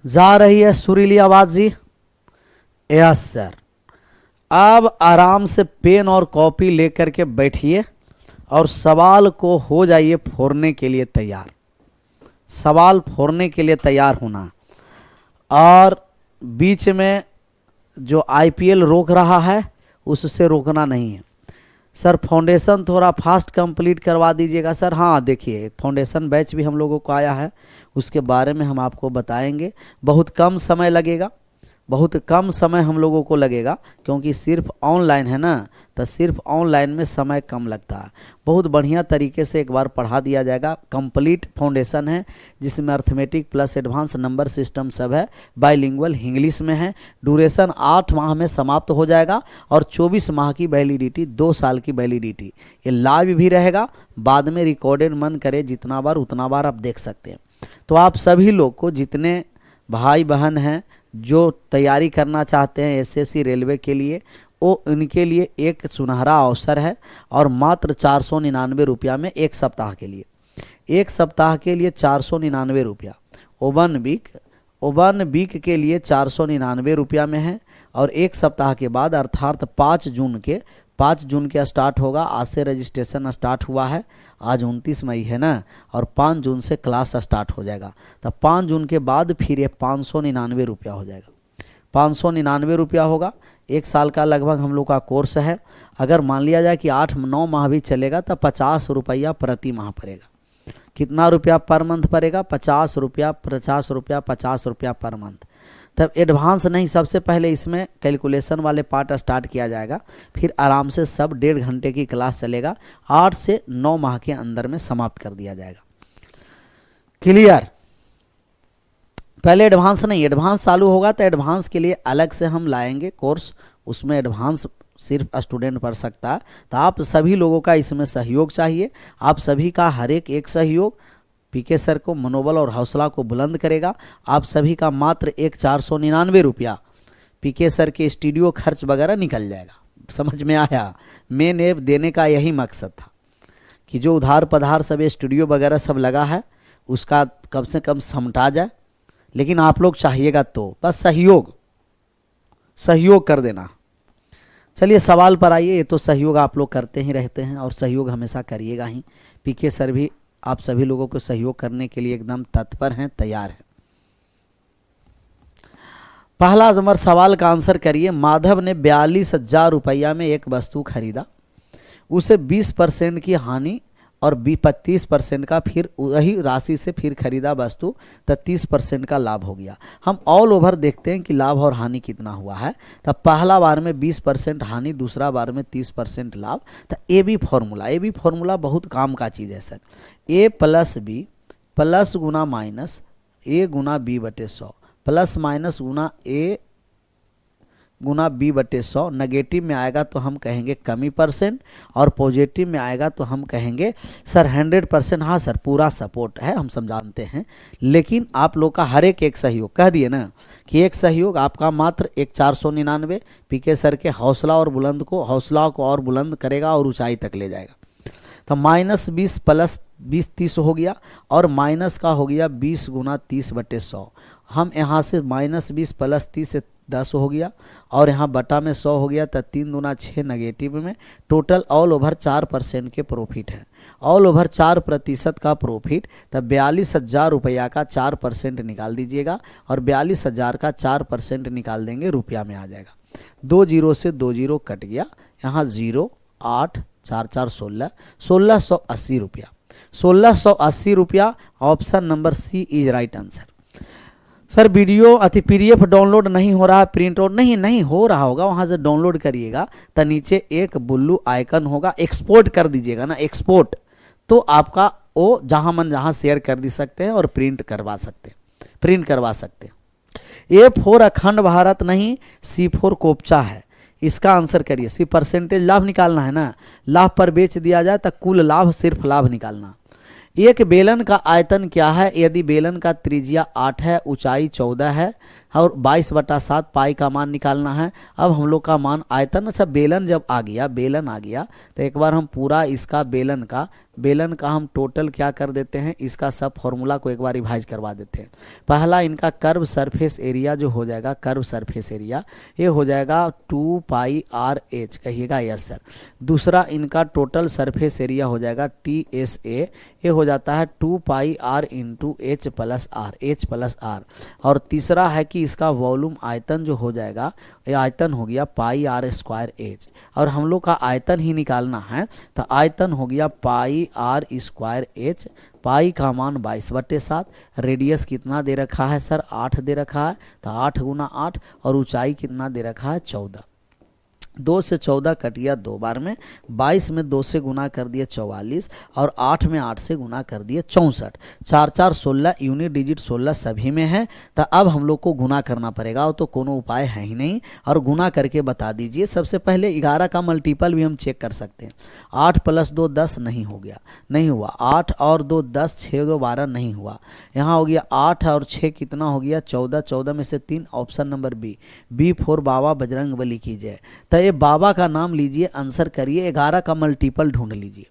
जा रही है सुरीली आवाज जी? Yes sir. अब आराम से पेन और कॉपी लेकर के बैठिए और सवाल को हो जाइए फोड़ने के लिए तैयार। सवाल फोड़ने के लिए तैयार होना। और बीच में जो आईपीएल रोक रहा है उससे रोकना नहीं है। सर फाउंडेशन थोड़ा फास्ट कंप्लीट करवा दीजिएगा सर। हाँ देखिए, फाउंडेशन बैच भी हम लोगों को आया है, उसके बारे में हम आपको बताएंगे। बहुत कम समय लगेगा, बहुत कम समय हम लोगों को लगेगा, क्योंकि सिर्फ ऑनलाइन है ना, तो सिर्फ ऑनलाइन में समय कम लगता है। बहुत बढ़िया तरीके से एक बार पढ़ा दिया जाएगा। कंप्लीट फाउंडेशन है जिसमें arithmetic plus advance number system सब है, बाइलिंगुअल इंग्लिश में है। ड्यूरेशन 8 माह में समाप्त हो जाएगा और 24 माह की वैलिडिटी, 2 साल की वैलिडिटी। ये लाइव भी रहेगा, बाद में रिकॉर्डेड, मन करे जितना बार उतना बार आप देख सकते हैं। तो आप सभी लोग को, जितने भाई बहन हैं जो तैयारी करना चाहते हैं एसएससी रेलवे के लिए, वो उनके लिए एक सुनहरा अवसर है। और मात्र 499 रुपया में एक सप्ताह के लिए, एक सप्ताह के लिए 499 रुपया। ओवन वीक के लिए 499 रुपया में है। और एक सप्ताह के बाद अर्थात 5 जून के स्टार्ट होगा। आज से रजिस्ट्रेशन स्टार्ट हुआ है, आज 29 मई है ना, और 5 जून से क्लास स्टार्ट हो जाएगा। तो 5 जून के बाद फिर ये 599 रुपया हो जाएगा। 599 रुपया होगा। 1 साल का लगभग हम लोग का कोर्स है। अगर मान लिया जाए कि 8-9 माह भी चलेगा तो 50 रुपया प्रति माह पड़ेगा। कितना रुपया पर मंथ पड़ेगा? 50 रुपया पर मंथ। तब एडवांस नहीं, सबसे पहले इसमें कैलकुलेशन वाले पार्ट स्टार्ट किया जाएगा, फिर आराम से सब 1.5 घंटे की क्लास चलेगा। 8 से 9 माह के अंदर में समाप्त कर दिया जाएगा। क्लियर? पहले एडवांस नहीं, एडवांस चालू होगा तो एडवांस के लिए अलग से हम लाएंगे कोर्स, उसमें एडवांस सिर्फ स्टूडेंट पढ़ सकता है। तो आप सभी लोगों का इसमें सहयोग चाहिए। आप सभी का हर एक सहयोग पीके सर को मनोबल और हौसला को बुलंद करेगा। आप सभी का मात्र 499 रुपया पीके सर के स्टूडियो खर्च वगैरह निकल जाएगा। समझ में आया? मेन ऐप देने का यही मकसद था कि जो उधार पधार सब स्टूडियो वगैरह सब लगा है उसका कम से कम समटा जाए। लेकिन आप लोग चाहिएगा तो बस सहयोग कर देना। चलिए सवाल पर आइए। ये तो सहयोग आप लोग करते ही रहते हैं और सहयोग हमेशा करिएगा ही। पीके सर भी आप सभी लोगों को सहयोग करने के लिए एकदम तत्पर हैं, तैयार हैं। पहला नंबर सवाल का आंसर करिए। माधव ने 42,000 रुपया में एक वस्तु खरीदा, उसे 20% की हानि और 35% का फिर वही राशि से फिर खरीदा वस्तु, तो 30% का लाभ हो गया। हम ऑल ओवर देखते हैं कि लाभ और हानि कितना हुआ है। तो पहला बार में 20% हानि, दूसरा बार में 30% लाभ। तो ए बी फॉर्मूला बहुत काम का चीज़ है सर। ए प्लस बी प्लस गुना माइनस ए गुना बी बटे 100 प्लस माइनस गुना ए गुना बी बटे 100। नेगेटिव में आएगा तो हम कहेंगे कमी %, और पॉजिटिव में आएगा तो हम कहेंगे सर 100%। हाँ सर, पूरा सपोर्ट है, हम समझाते हैं। लेकिन आप लोग का हर एक सहयोग, कह दिए ना कि एक सहयोग आपका मात्र 499 पीके सर के हौसला को और बुलंद करेगा और ऊंचाई तक ले जाएगा। तो -20 प्लस 20 30 हो गया, और माइनस का हो गया 20 गुना 30 बटे 100। हम यहाँ से -20 प्लस 30 से 10 हो गया, और यहाँ बटा में 100 हो गया। तो 3 दूना 6 नेगेटिव में। टोटल ऑल ओवर 4% के प्रॉफिट है, ऑल ओवर 4% का प्रॉफिट। तब 42,000 रुपया का 4% निकाल दीजिएगा, और 42,000 का 4% निकाल देंगे, रुपया में आ जाएगा। 2 जीरो से 2 जीरो कट गया, यहाँ 0 8 4 4 16 1680 रुपया। 1680 रुपया। Option number C is right answer. Sir video PDF download नहीं हो रहा है, प्रिंट आउट नहीं हो रहा होगा, वहाँ से डाउनलोड करिएगा तो नीचे एक ब्लू आइकन होगा, एक्सपोर्ट कर दीजिएगा ना, एक्सपोर्ट, तो आपका वो जहाँ मन जहाँ शेयर कर दी सकते हैं और प्रिंट करवा सकते हैं। A4 अखंड भारत नहीं, C4 कोपचा है। इसका आंसर करिए। सी परसेंटेज लाभ निकालना है ना, लाभ पर बेच दिया जाए तो कुल लाभ, सिर्फ लाभ निकालना। एक बेलन का आयतन क्या है? यदि बेलन का त्रिज्या 8 है, ऊंचाई 14 है और 22/7 पाई का मान निकालना है। अब हम लोग का मान आयतन, अच्छा बेलन जब आ गया, तो एक बार हम पूरा इसका बेलन का बेलन का हम टोटल क्या कर देते हैं, इसका सब फॉर्मूला को एक बार रिवाइज करवा देते हैं। पहला इनका कर्व सरफेस एरिया जो हो जाएगा, कर्व सरफेस एरिया ये हो जाएगा 2πr/h, कहिएगा यस सर। दूसरा इनका टोटल सरफेस एरिया हो जाएगा TSA, ये हो जाता है 2πr × H+R। और तीसरा है कि इसका वॉल्यूम आयतन जो हो जाएगा, ये आयतन हो गया πr²h, और हम लोग का आयतन ही निकालना है तो आयतन हो गया πr²h। पाई का मान 22/7, रेडियस कितना दे रखा है सर, 8 दे रखा है, तो 8 × 8, और ऊंचाई कितना दे रखा है 14। 2 से 14 कट गया 2 बार में, 22 में 2 से गुना कर दिए 44, और 8 में 8 से गुना कर दिए 64। 4 4 16, यूनिट डिजिट 16 सभी में है। तो अब हम लोग को गुना करना पड़ेगा, और तो कोनो उपाय है ही नहीं, और गुना करके बता दीजिए। सबसे पहले 11 का मल्टीपल भी हम चेक कर सकते हैं। 8 + 2 10 नहीं हो गया, नहीं हुआ। 8 और 2 10, 6 2 12 नहीं हुआ। यहाँ हो गया 8 और 6 कितना हो गया 14, 14 में से 3, ऑप्शन नंबर बी 4 बाबा बजरंग बली कीजिए। तो ये बाबा का नाम लीजिए, आंसर करिए। 11 का मल्टीपल ढूंढ लीजिए।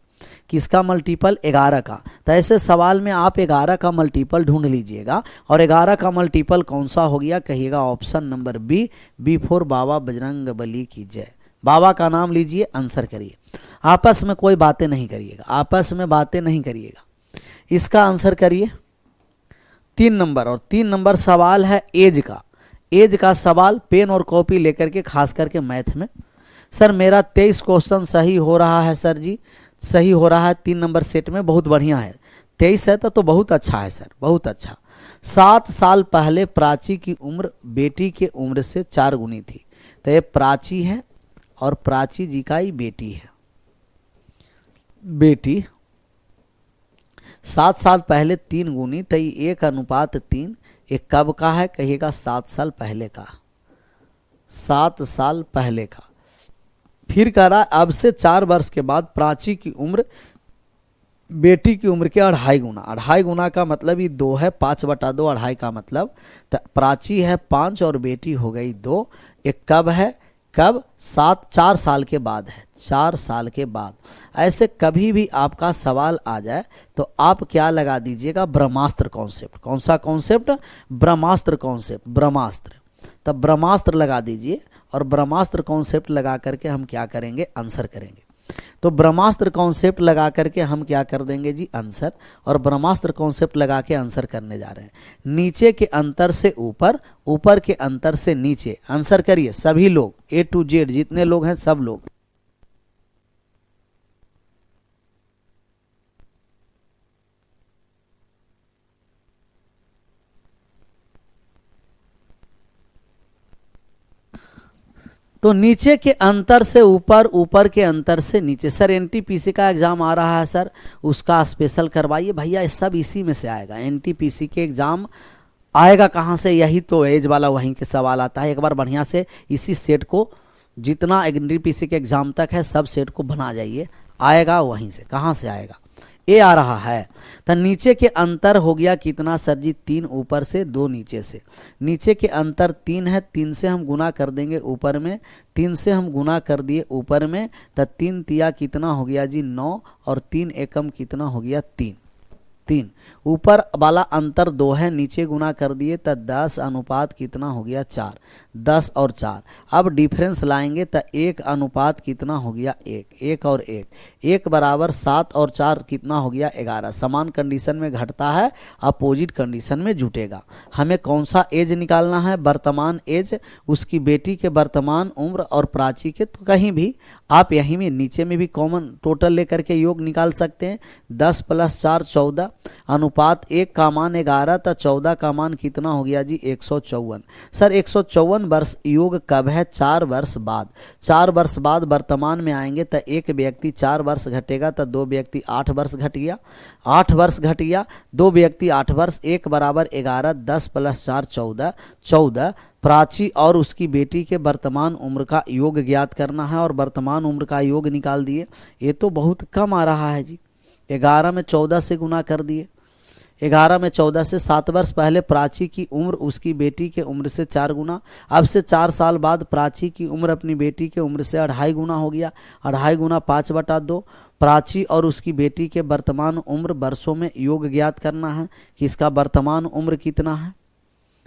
किसका मल्टीपल, 11 का। तो ऐसे सवाल में आप 11 का मल्टीपल ढूंढ लीजिएगा, और 11 का मल्टीपल कौन सा हो गया, कहिएगा ऑप्शन नंबर बी 4 बाबा बजरंग बली की जय। बाबा का नाम लीजिए, आंसर करिए। आपस में कोई बातें नहीं करिएगा, आपस में बातें नहीं करिएगा। इसका आंसर करिए 3 नंबर। और 3 नंबर सवाल है एज का। एज का सवाल पेन और कॉपी लेकर के, खास करके मैथ में। सर मेरा 23 क्वेश्चन सही हो रहा है सर जी, सही हो रहा है 3 नंबर सेट में, बहुत बढ़िया है। 23 है तो बहुत अच्छा है सर, बहुत अच्छा। 7 साल पहले प्राची की उम्र बेटी के उम्र से 4 गुनी थी। तो ये प्राची है, और प्राची जी का ही बेटी है। बेटी 7 साल पहले 3 गुनी, तो 1:3। ये कब का है, कहिएगा 7 साल पहले का, 7 साल पहले का। फिर कह रहा अब से 4 वर्ष के बाद प्राची की उम्र बेटी की उम्र के 2.5 गुना। 2.5 गुना का मतलब ये 2 है, 5/2, 2.5 का मतलब। तो प्राची है 5 और बेटी हो गई 2। एक कब है, कब 4 साल के बाद है, 4 साल के बाद। ऐसे कभी भी आपका सवाल आ जाए तो आप क्या लगा दीजिएगा, ब्रह्मास्त्र कॉन्सेप्ट। कौन सा कॉन्सेप्ट, ब्रह्मास्त्र कॉन्सेप्ट, ब्रह्मास्त्र। तब ब्रह्मास्त्र लगा दीजिए, और ब्रह्मास्त्र कॉन्सेप्ट लगा करके हम क्या करेंगे, आंसर करेंगे। तो ब्रह्मास्त्र कॉन्सेप्ट लगा करके हम क्या कर देंगे जी, आंसर। और ब्रह्मास्त्र कॉन्सेप्ट लगा के आंसर करने जा रहे हैं। नीचे के अंतर से ऊपर, ऊपर के अंतर से नीचे। आंसर करिए सभी लोग, A to Z जितने लोग हैं सब लोग। तो नीचे के अंतर से ऊपर, ऊपर के अंतर से नीचे। सर NTPC का एग्जाम आ रहा है सर, उसका स्पेशल करवाइए भैया, सब इसी में से आएगा। NTPC के एग्जाम आएगा कहाँ से, यही तो एज वाला वहीं के सवाल आता है। एक बार बढ़िया से इसी सेट को, जितना NTPC के एग्जाम तक है सब सेट को बना जाइए, आएगा वहीं से। कहाँ से आएगा, ए आ रहा है। तो नीचे के अंतर हो गया कितना सर जी, 3 ऊपर से 2 नीचे से। नीचे के अंतर 3 है, 3 से हम गुना कर देंगे ऊपर में, 3 से हम गुना कर दिए ऊपर में। तो 3 तिया कितना हो गया जी 9, और 3 एकम कितना हो गया 3। ऊपर वाला अंतर 2 है, नीचे गुना कर दिए तो 10 अनुपात कितना हो गया 4। 10 और 4। अब डिफरेंस लाएंगे तो 1 अनुपात कितना हो गया 1। 1 और 1, 1 बराबर 7 और 4 कितना हो गया 11। समान कंडीशन में घटता है, अपोजिट कंडीशन में जुटेगा। हमें कौन सा एज निकालना है, वर्तमान एज, उसकी बेटी के वर्तमान उम्र और प्राची के। तो कहीं भी आप यहीं में नीचे में भी कॉमन टोटल लेकर के योग निकाल सकते हैं। 10 + 4 14, अनुपात 1 का मान 11, तो 14 का मान कितना हो गया जी 154। सर 154 वर्ष योग कब है, 4 वर्ष बाद। 4 वर्ष बाद वर्तमान में आएंगे तो एक व्यक्ति 4 वर्ष घटेगा, तो 2 व्यक्ति 8 वर्ष घट गया, 8 वर्ष घट गया, 2 व्यक्ति 8 वर्ष, 1 बराबर 11। 10 + 4 14, 14। प्राची और उसकी बेटी के वर्तमान उम्र का योग ज्ञात करना है, और वर्तमान उम्र का योग निकाल दिए। ये तो बहुत कम आ रहा है जी, 11 में 14 से गुना कर दिए। 11 में 14 से 7 वर्ष पहले प्राची की उम्र उसकी बेटी के उम्र से 4 गुना। अब से 4 साल बाद प्राची की उम्र अपनी बेटी के उम्र से 2.5 गुना हो गया। 2.5 गुना 5/2। प्राची और उसकी बेटी के वर्तमान उम्र वर्षों में योग ज्ञात करना है कि इसका वर्तमान उम्र कितना है।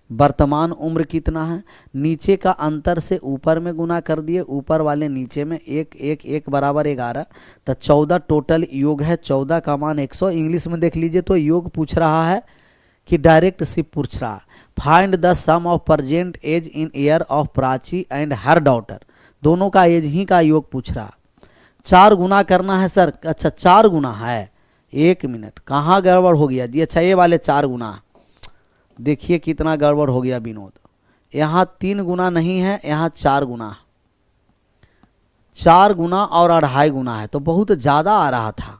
वर्तमान उम्र कितना है, नीचे का अंतर से ऊपर में गुना कर दिए, ऊपर वाले नीचे में 1 1 1 बराबर 11, तो 14 टोटल योग है। 14 का मान 100। इंग्लिश में देख लीजिए तो योग पूछ रहा है कि डायरेक्ट सिर्फ पूछ रहा है। Find the sum of present age in year of Prachi and her daughter. दोनों का एज ही का योग पूछ रहा। 4 गुना करना है सर। अच्छा 4 गुना है, 1 मिनट, कहाँ गड़बड़ हो गया जी। अच्छा ये वाले 4 गुना, देखिए कितना गड़बड़ हो गया विनोद। यहाँ 3 गुना नहीं है, यहाँ 4 गुना। 4 गुना और 2.5 गुना है तो बहुत ज़्यादा आ रहा था।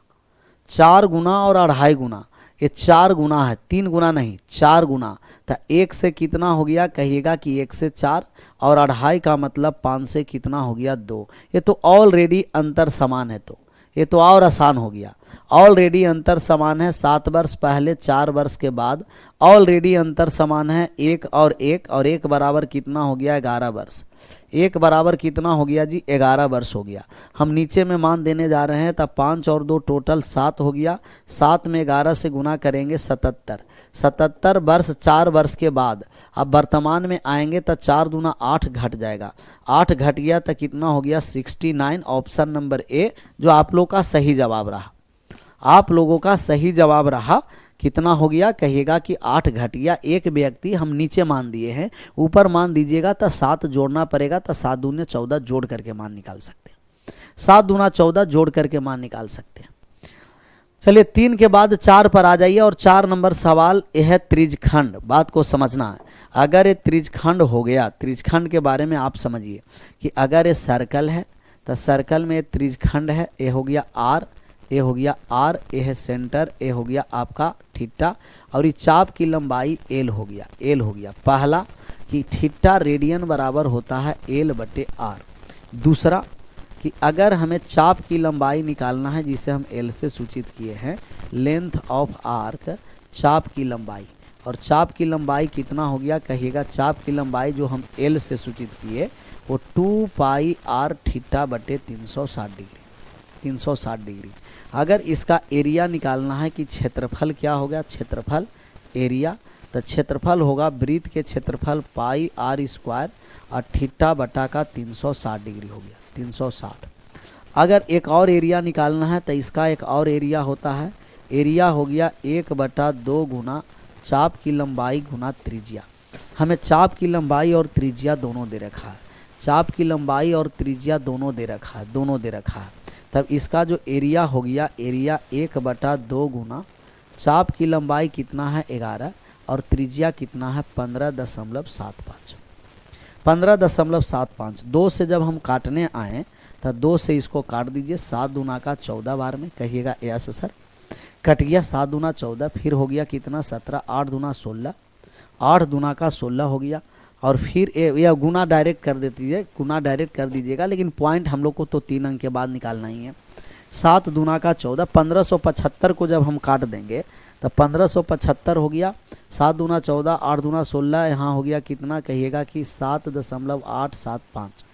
4 गुना और 2.5 गुना, ये 4 गुना है, 3 गुना नहीं, 4 गुना। तो 1 से कितना हो गया, कहिएगा कि 1 से 4, और 2.5 का मतलब 5 से कितना हो गया, 2। ये तो ऑलरेडी अंतर समान है, तो ये तो और आसान हो गया। ऑलरेडी अंतर समान है। 7 वर्ष पहले 4 वर्ष के बाद ऑलरेडी अंतर समान है। 1 और 1 और 1 बराबर कितना हो गया, 11 वर्ष। 1 बराबर कितना हो गया जी, 11 वर्ष हो गया। हम नीचे में मान देने जा रहे हैं, तब 5 और 2 टोटल 7 हो गया। 7 में 11 से गुना करेंगे 77। 77 वर्ष 4 वर्ष के बाद अब वर्तमान में आएंगे तो 4 दूना 8 घट जाएगा। 8 घट गया तो कितना हो गया, 69। ऑप्शन नंबर ए जो आप लोग का सही जवाब रहा। आप लोगों का सही जवाब रहा। कितना हो गया, कहिएगा कि 8 घट गया। एक व्यक्ति हम नीचे मान दिए हैं, ऊपर मान दीजिएगा तो 7 जोड़ना पड़ेगा, तो 7 दूने 14 जोड़ करके मान निकाल सकते हैं। 7 दूना 14 जोड़ करके मान निकाल सकते हैं। चलिए 3 के बाद 4 पर आ जाइए और 4 नंबर सवाल यह है त्रिज्यखंड। बात को समझना है। अगर ये त्रिज्यखंड हो गया, त्रिज्यखंड के बारे में आप समझिए कि अगर ये सर्कल है तो सर्कल में त्रिज्यखंड है। ये हो गया आर, ये हो गया आर, ये है सेंटर, ये हो गया आपका थीटा, और ये चाप की लंबाई एल हो गया। एल हो गया पहला कि थीटा रेडियन बराबर होता है L/R। दूसरा कि अगर हमें चाप की लंबाई निकालना है, जिसे हम एल से सूचित किए हैं, लेंथ ऑफ आर्क, चाप की लंबाई। और चाप की लंबाई कितना हो गया, कहिएगा चाप की लंबाई जो हम एल से सूचित किए वो 2πr थीटा/360 डिग्री, 360 डिग्री। अगर इसका एरिया निकालना है कि क्षेत्रफल क्या हो गया, क्षेत्रफल एरिया, तो क्षेत्रफल होगा वृत्त के क्षेत्रफल πr² और थीटा/का 360 डिग्री हो गया, 360। अगर एक और एरिया निकालना है तो इसका एक और एरिया होता है। एरिया हो गया 1/2 गुना चाप की लंबाई गुना त्रिज्या। हमें चाप की लंबाई और त्रिज्या दोनों दे रखा है। चाप की लंबाई और त्रिज्या दोनों दे रखा है, दोनों दे रखा है। तब इसका जो एरिया हो गया, एरिया 1/2 गुना चाप की लंबाई कितना है 11 और त्रिज्या कितना है 15.75। 15.75। 2 से जब हम काटने आए तो 2 से इसको काट दीजिए। 7 दूना का 14 बार में, कहिएगा यस सर। कट गया 7 दूना 14, फिर हो गया कितना 17, 8 दूना 16, 8 दूना का 16 हो गया। और फिर यह गुना डायरेक्ट कर दीजिए, गुना डायरेक्ट कर दीजिएगा, लेकिन पॉइंट हम लोग को तो 3 अंक के बाद निकालना ही है। 7 दूना का 14, 1575 को जब हम काट देंगे तो 1575 हो गया। 7 दूना 14, 8 दूना 16, यहाँ हो गया कितना, कहिएगा कि 7.875।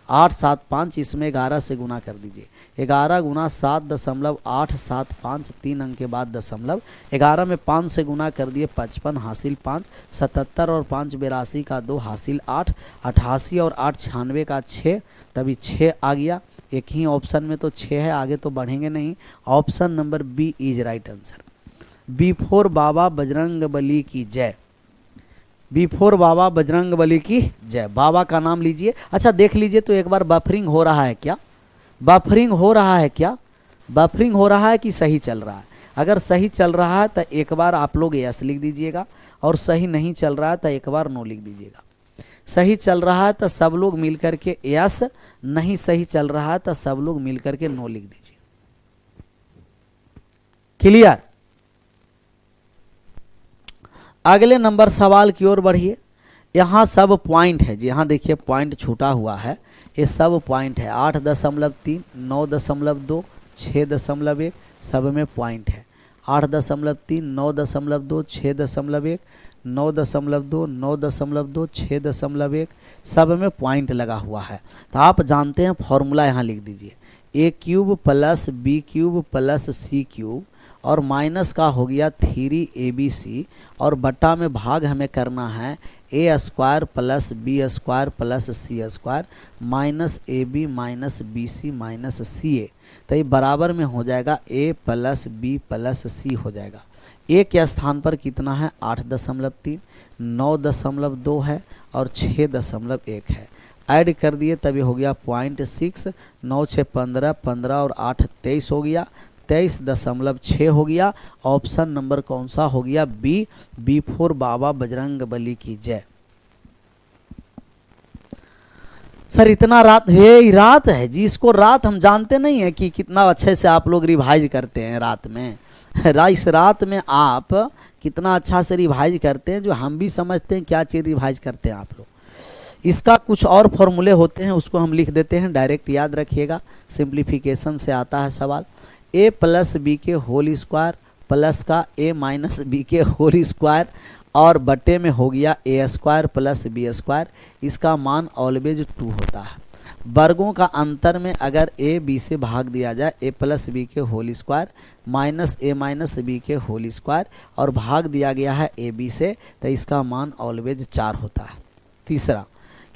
875, इसमें 11 से गुना कर दीजिए। 11 गुना 7.875, 3 अंक के बाद दशमलव। 11 में 5 से गुना कर दिए 55, हासिल 5। 77 और 5 82 का 2, हासिल 8। 88 और 8 96 का 6, तभी 6 आ गया। एक ही ऑप्शन में तो 6 है, आगे तो बढ़ेंगे नहीं। Option number B is right answer. Before बाबा बजरंगबली की जय। बिफोर बाबा बजरंगबली की जय। बाबा का नाम लीजिए। अच्छा देख लीजिए तो एक बार बफरिंग हो रहा है क्या, बफरिंग हो रहा है क्या, बफरिंग हो रहा है कि सही चल रहा है। अगर सही चल रहा है तो एक बार आप लोग यस लिख दीजिएगा, और सही नहीं चल रहा है तो एक बार नो लिख दीजिएगा। सही चल रहा है तो सब लोग मिल करके यस, नहीं सही चल रहा है तो सब लोग मिल करके नो लिख दीजिए। क्लियर। अगले नंबर सवाल की ओर बढ़िए। यहाँ सब पॉइंट है जी, यहाँ देखिए पॉइंट छूटा हुआ है, ये सब पॉइंट है। 8.3, 9.2, 6.1 सब में पॉइंट है। 8.3, 9.2, 6.1, 9.2, 9.2, 6.1, सब में पॉइंट लगा हुआ है। तो आप जानते हैं फॉर्मूला यहाँ लिख दीजिए, A cube plus B cube plus C cube और माइनस का हो गया 3abc और बट्टा में भाग हमें करना है A square plus B square plus C square minus A B minus B C minus C A. तो ये बराबर में हो जाएगा A plus B plus C हो जाएगा। ए के स्थान पर कितना है 8.3, 9.2 है और 6.1 है। ऐड कर दिए तभी हो गया 0.6, 9 6 15, 15 और 8 23 हो गया, 23.6 हो गया। ऑप्शन नंबर कौन सा हो गया? बी, बी फोर बाबा बजरंग बली की जय। सर इतना रात है, रात है जी, इसको रात हम जानते नहीं है कि कितना अच्छे से आप लोग रिवाइज करते हैं रात में। इस रात में आप कितना अच्छा से रिवाइज करते हैं, जो हम भी समझते हैं क्या चीज़ रिवाइज करते हैं आप लोग। इसका कुछ और फॉर्मूले होते हैं, उसको हम लिख देते हैं, डायरेक्ट याद रखिएगा, सिंप्लीफिकेशन से आता है सवाल। ए प्लस बी के होल स्क्वायर प्लस का ए माइनस बी के होल स्क्वायर और बटे में हो गया ए स्क्वायर प्लस बी स्क्वायर। इसका मान ऑलवेज 2 होता है। वर्गों का अंतर में अगर ए बी से भाग दिया जाए, ए प्लस बी के होल स्क्वायर माइनस ए माइनस बी के होल स्क्वायर और भाग दिया गया है ए बी से, तो इसका मान ऑलवेज 4 होता है। तीसरा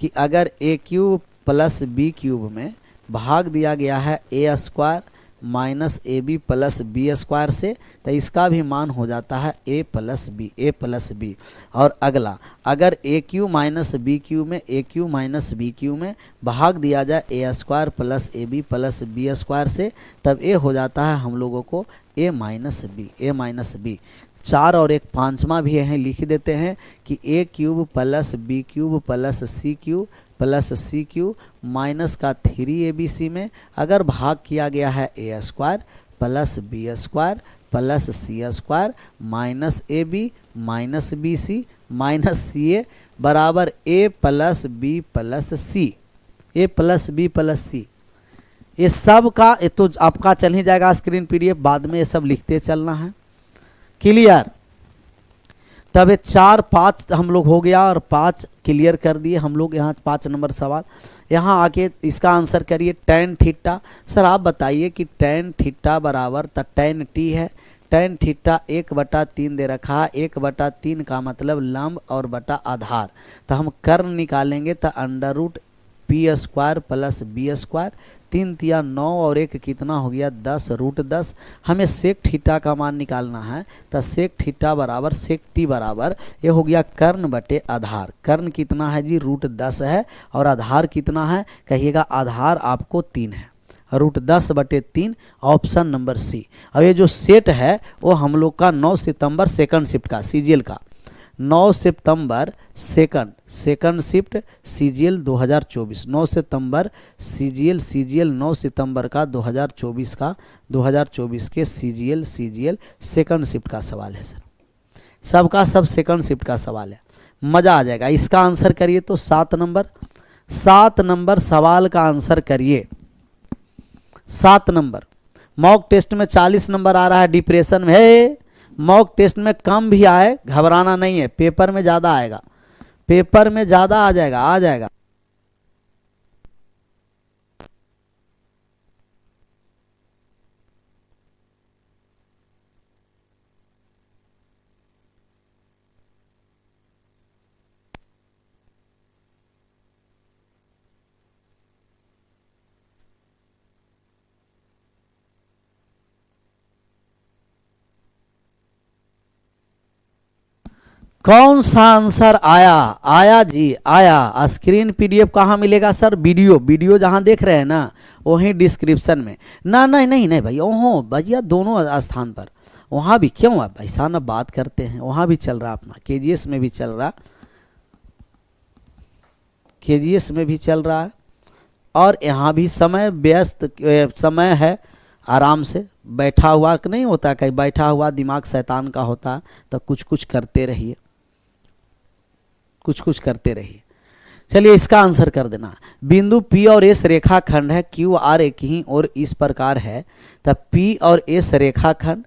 कि अगर A cube plus B cube में भाग दिया गया है A square minus A B plus B square से, तो इसका भी मान हो जाता है A plus B, A plus B. और अगला अगर A cube minus B cube में, A cube minus B cube में भाग दिया जाए A square plus A B plus B square से, तब ए हो जाता है हम लोगों को ए माइनस बी, ए माइनस बी। 4 और एक पांचवा भी यहीं लिख देते हैं कि A cube plus B cube plus C cube plus C cube minus का 3abc में अगर भाग किया गया है A square plus B square plus C square minus A B minus B C minus C A बराबर A plus B plus C, A plus B plus C. ये सब का ये तो आपका चल ही जाएगा स्क्रीन पीडीएफ, बाद में ये सब लिखते चलना है। क्लियर? तब ये 4 5 हम लोग हो गया और 5 क्लियर कर दिए हम लोग। यहाँ 5 नंबर सवाल, यहाँ आके इसका आंसर करिए tan थीटा। सर आप बताइए कि tan थीटा बराबर तो tan t है, tan थीटा 1/3 दे रखा है, 1/3 का मतलब लंब और बटा आधार। तो हम कर्ण निकालेंगे तो under root P square plus B square, 3 तिया 9 और 1 कितना हो गया 10 रूट 10। हमें सेक थीटा का मान निकालना है, तो सेक थीटा बराबर सेक टी बराबर ये हो गया कर्ण बटे आधार। कर्ण कितना है जी रूट 10 है और आधार कितना है कहिएगा, आधार आपको 3 है, रूट 10/3 ऑप्शन नंबर सी। और ये जो सेट है वो हम लोग का 9 सितंबर सेकंड शिफ्ट का सीजीएल का, 9 सितंबर सेकंड शिफ्ट सीजीएल 2024, 9 सितंबर सीजीएल 9 सितंबर का 2024 के सीजीएल सेकंड शिफ्ट का सवाल है सर। सबका सब सेकंड शिफ्ट का सवाल है, मज़ा आ जाएगा। इसका आंसर करिए तो 7 नंबर सवाल का आंसर करिए। 7 नंबर मॉक टेस्ट में 40 नंबर आ रहा है, डिप्रेशन में है। मॉक टेस्ट में कम भी आए घबराना नहीं है, पेपर में ज़्यादा आएगा, पेपर में ज़्यादा आ जाएगा। कौन सा आंसर आया जी आया। स्क्रीन पीडीएफ कहाँ मिलेगा सर? वीडियो जहाँ देख रहे हैं ना वहीं डिस्क्रिप्शन में ना। नहीं भाई, ओहो भैया दोनों स्थान पर, वहाँ भी क्यों है भाई साहब, बात करते हैं। वहाँ भी चल रहा अपना, केजीएस में भी चल रहा, केजीएस में भी चल रहा है और यहाँ भी समय व्यस्त समय है, आराम से बैठा हुआ नहीं होता, कहीं बैठा हुआ दिमाग शैतान का होता, तो कुछ करते रहिए, कुछ करते रहिए। चलिए इसका आंसर कर देना। बिंदु P और S रेखाखंड है, Q R एक ही और इस प्रकार है, तब P और S रेखाखंड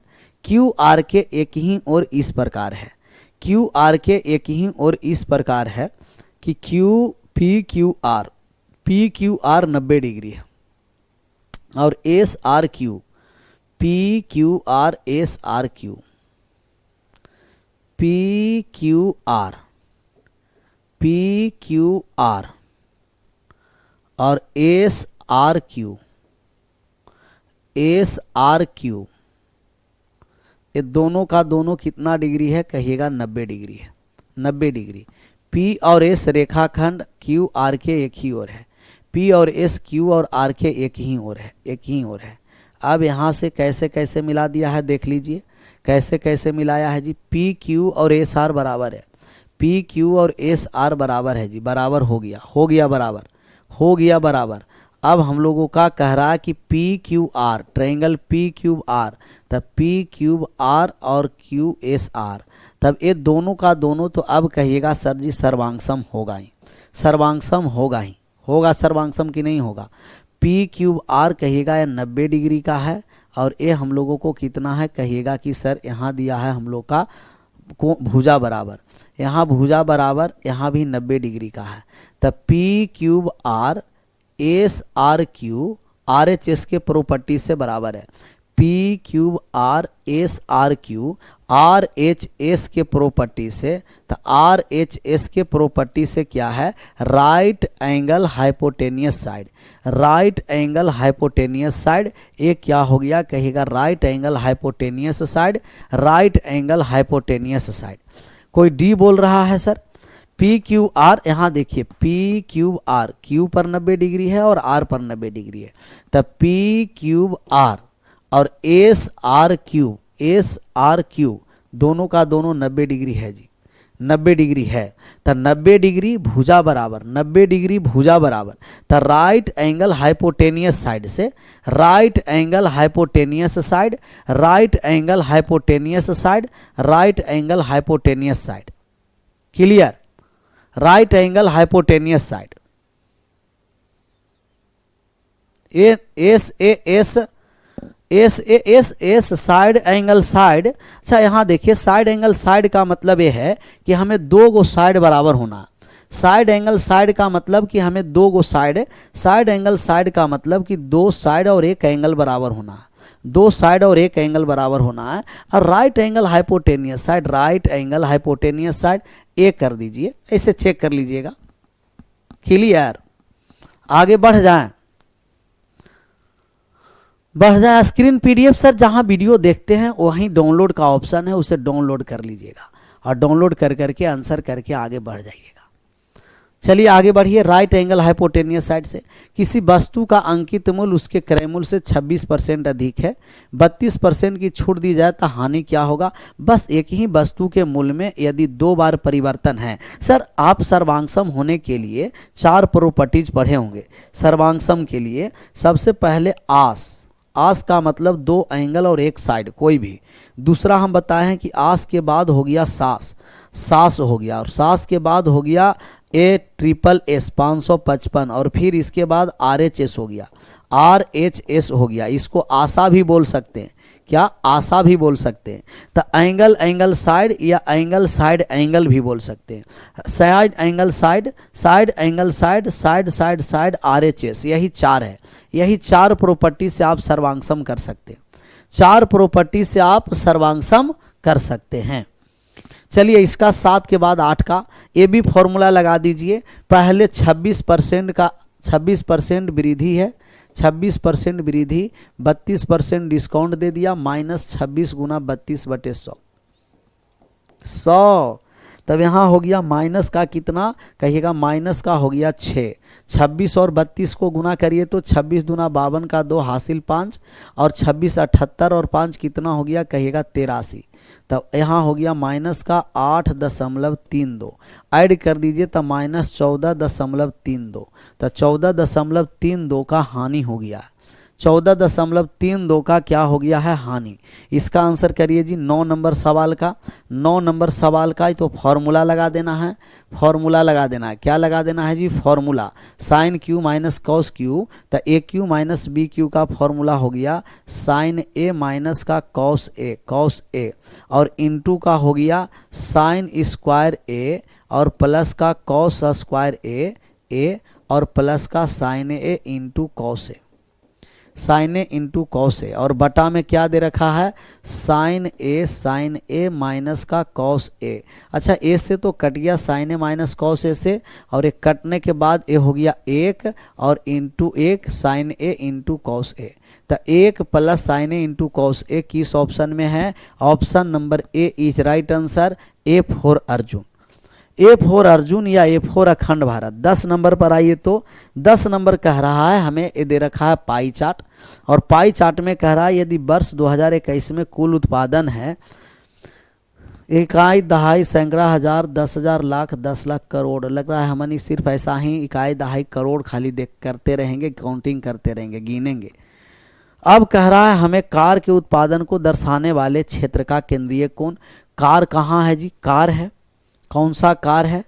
क्यू आर के एक ही और इस प्रकार है, क्यू आर के एक ही और इस प्रकार है कि पी क्यू आर 90 डिग्री है और S R Q P Q R S R Q P Q are और एस आर क्यू ये दोनों का दोनों कितना डिग्री है कहिएगा 90 डिग्री है, 90 डिग्री। पी और एस रेखाखंड क्यू आर के एक ही ओर है, पी और एस क्यू और आर के एक ही ओर है। अब यहाँ से कैसे कैसे मिला दिया है देख लीजिए, कैसे कैसे मिलाया है जी। पी क्यू और एस आर बराबर है, पी क्यू और एस आर बराबर है जी, बराबर हो गया बराबर। अब हम लोगों का कह रहा है कि P Q R triangle P cube R, तब पी क्यूब आर और क्यू एस आर, तब ये दोनों का दोनों तो अब कहिएगा सर जी सर्वांगसम होगा ही, सर्वांगसम की नहीं होगा। पी क्यूब आर कहिएगा ये 90 डिग्री का है और ये हम लोगों को कितना है कहिएगा कि सर यहाँ दिया है हम लोग का भुजा बराबर, यहाँ भुजा बराबर, यहाँ भी 90 डिग्री का है। तब P cube R S R Q R H S के प्रॉपर्टी से बराबर है, P cube R S R Q R H S के प्रॉपर्टी से, तो आर एच एस के प्रॉपर्टी से क्या है right angle hypotenuse side, right angle hypotenuse side. एक क्या हो गया कहिएगा right angle hypotenuse side, right angle hypotenuse side. कोई डी बोल रहा है सर पी क्यू आर, यहाँ देखिए पी क्यूब आर क्यू पर 90 डिग्री है और आर पर 90 डिग्री है, तब पी क्यूब आर और एस आर क्यू दोनों का दोनों 90 डिग्री है जी, 90 डिग्री है। तो 90 डिग्री भुजा बराबर, 90 डिग्री भुजा बराबर, तो राइट एंगल हाइपोटेनियस साइड से right angle hypotenuse side, right angle hypotenuse side, right angle hypotenuse side, clear, right angle hypotenuse side. S side angle side. अच्छा यहाँ देखिए साइड एंगल साइड का मतलब ये है कि हमें दो गो साइड बराबर होना। साइड एंगल साइड का मतलब कि हमें दो गो साइड एंगल साइड का मतलब कि दो साइड और एक एंगल बराबर होना है, दो साइड और एक एंगल बराबर होना है। और right angle hypotenuse side, right angle hypotenuse side एक कर दीजिए, ऐसे चेक कर लीजिएगा, क्लियर। आगे बढ़ जाएं, स्क्रीन पीडीएफ सर जहां वीडियो देखते हैं वहीं डाउनलोड का ऑप्शन है, उसे डाउनलोड कर लीजिएगा और डाउनलोड कर करके आंसर करके आगे बढ़ जाइएगा। चलिए आगे बढ़िए। राइट एंगल हाइपोटेनियस साइड से किसी वस्तु का अंकित मूल्य उसके क्रय मूल्य से 26% अधिक है, 32% की छूट दी जाए तो हानि क्या होगा। बस एक ही वस्तु के मूल्य में यदि 2 बार परिवर्तन है। सर आप सर्वांगसम होने के लिए 4 प्रॉपर्टीज पढ़े होंगे। सर्वांगसम के लिए सबसे पहले आस का मतलब 2 एंगल और एक साइड कोई भी। दूसरा हम बताए हैं कि आस के बाद हो गया सास हो गया, और सास के बाद हो गया ASSS 555, और फिर इसके बाद RHS हो गया, RHS हो गया। इसको आशा भी बोल सकते हैं, क्या आशा भी बोल सकते हैं। तो एंगल साइड या एंगल भी बोल सकते हैं। साइड एंगल साइड RHS, यही 4 है। यही 4 प्रॉपर्टी से आप सर्वांगसम कर सकते हैं, 4 प्रॉपर्टी से आप सर्वांगसम कर सकते हैं। चलिए इसका 7 के बाद 8 का ये भी फॉर्मूला लगा दीजिए। पहले 26% वृद्धि है, 26% वृद्धि, 32% डिस्काउंट दे दिया, -26 गुना 32/100, 100। तब यहाँ हो गया माइनस का कितना कहिएगा, माइनस का हो गया 6। 26 और 32 को गुना करिए तो 26 दूना 52 का 2 हासिल 5, और 26 78 और 5 कितना हो गया कहिएगा 83। तब यहाँ हो गया माइनस का 8.32, ऐड कर दीजिए तब -14.32, तो 14.32 का हानि हो गया, 14.32 का क्या हो गया है, हानि। इसका आंसर करिए जी 9 नंबर सवाल का। 9 नंबर सवाल का तो फॉर्मूला लगा देना है, फॉर्मूला लगा देना है। क्या लगा देना है जी, formula sine cube minus cos cube, तो A cube minus B cube का फॉर्मूला हो गया साइन ए माइनस का कॉस ए, कॉस ए, और इनटू का हो गया साइन स्क्वायर ए और प्लस का कॉस स्क्वायर ए और प्लस का sign A into cos A, sign A into cos A, और बटा में क्या दे रखा है, साइन ए माइनस का कॉस ए। अच्छा ए से तो कट गया sine A minus cos A से, और एक कटने के बाद ए हो गया 1 और into 1 sign A into cos A. तो 1 plus sign A into cos A किस ऑप्शन में है, option number A is right answer, A for Arjun. A for Arjun या ए फॉर अखंड भारत। 10 नंबर पर आइए तो 10 नंबर कह रहा है हमें, ये दे रखा है पाई चार्ट, और पाई चार्ट में कह रहा है यदि वर्ष 2021 में कुल उत्पादन है इकाई दहाई सैकड़ा हजार 10,000 लाख 10 लाख करोड़, लग रहा है हमनी सिर्फ ऐसा ही इकाई दहाई करोड़ खाली देख करते रहेंगे, काउंटिंग करते रहेंगे, गिनेंगे। अब कह रहा है हमें कार के उत्पादन को दर्शाने वाले क्षेत्र का केंद्रीय कोण। कार कहाँ है जी, कार है, कौन सा कार है,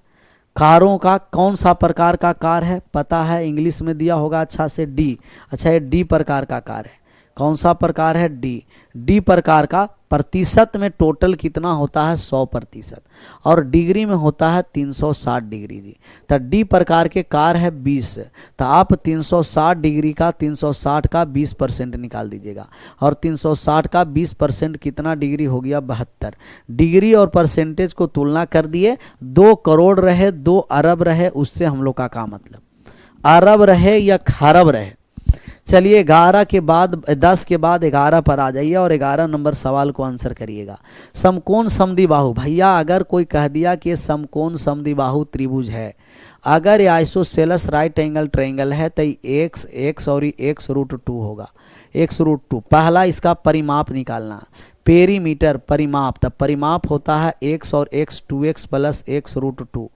कारों का कौन सा प्रकार का कार है, पता है, इंग्लिश में दिया होगा अच्छा से डी। अच्छा ये डी प्रकार का कार है, कौन सा प्रकार है, डी। डी प्रकार का प्रतिशत में टोटल कितना होता है, 100%, और डिग्री में होता है 360 डिग्री जी। तो डी प्रकार के कार है 20, तो आप 360 डिग्री का 360 का 20% निकाल दीजिएगा, और 360 का 20% कितना डिग्री हो गया, 72 डिग्री। और परसेंटेज को तुलना कर दिए, 2 करोड़ रहे 2 अरब रहे, उससे हम लोग का मतलब अरब रहे या खरब रहे। चलिए 11 के बाद 10 के बाद 11 पर आ जाइए और 11 नंबर सवाल को आंसर करिएगा। समकोण समद्विबाहु, भैया अगर कोई कह दिया कि समकोण समद्विबाहु त्रिभुज है, अगर ये आइसोसेलेस राइट एंगल ट्रायंगल है तो x और x√2 होगा, x√2। पहला इसका परिमाप निकालना, पेरीमीटर परिमाप, तब परिमाप होता है x और x 2x plus x√2,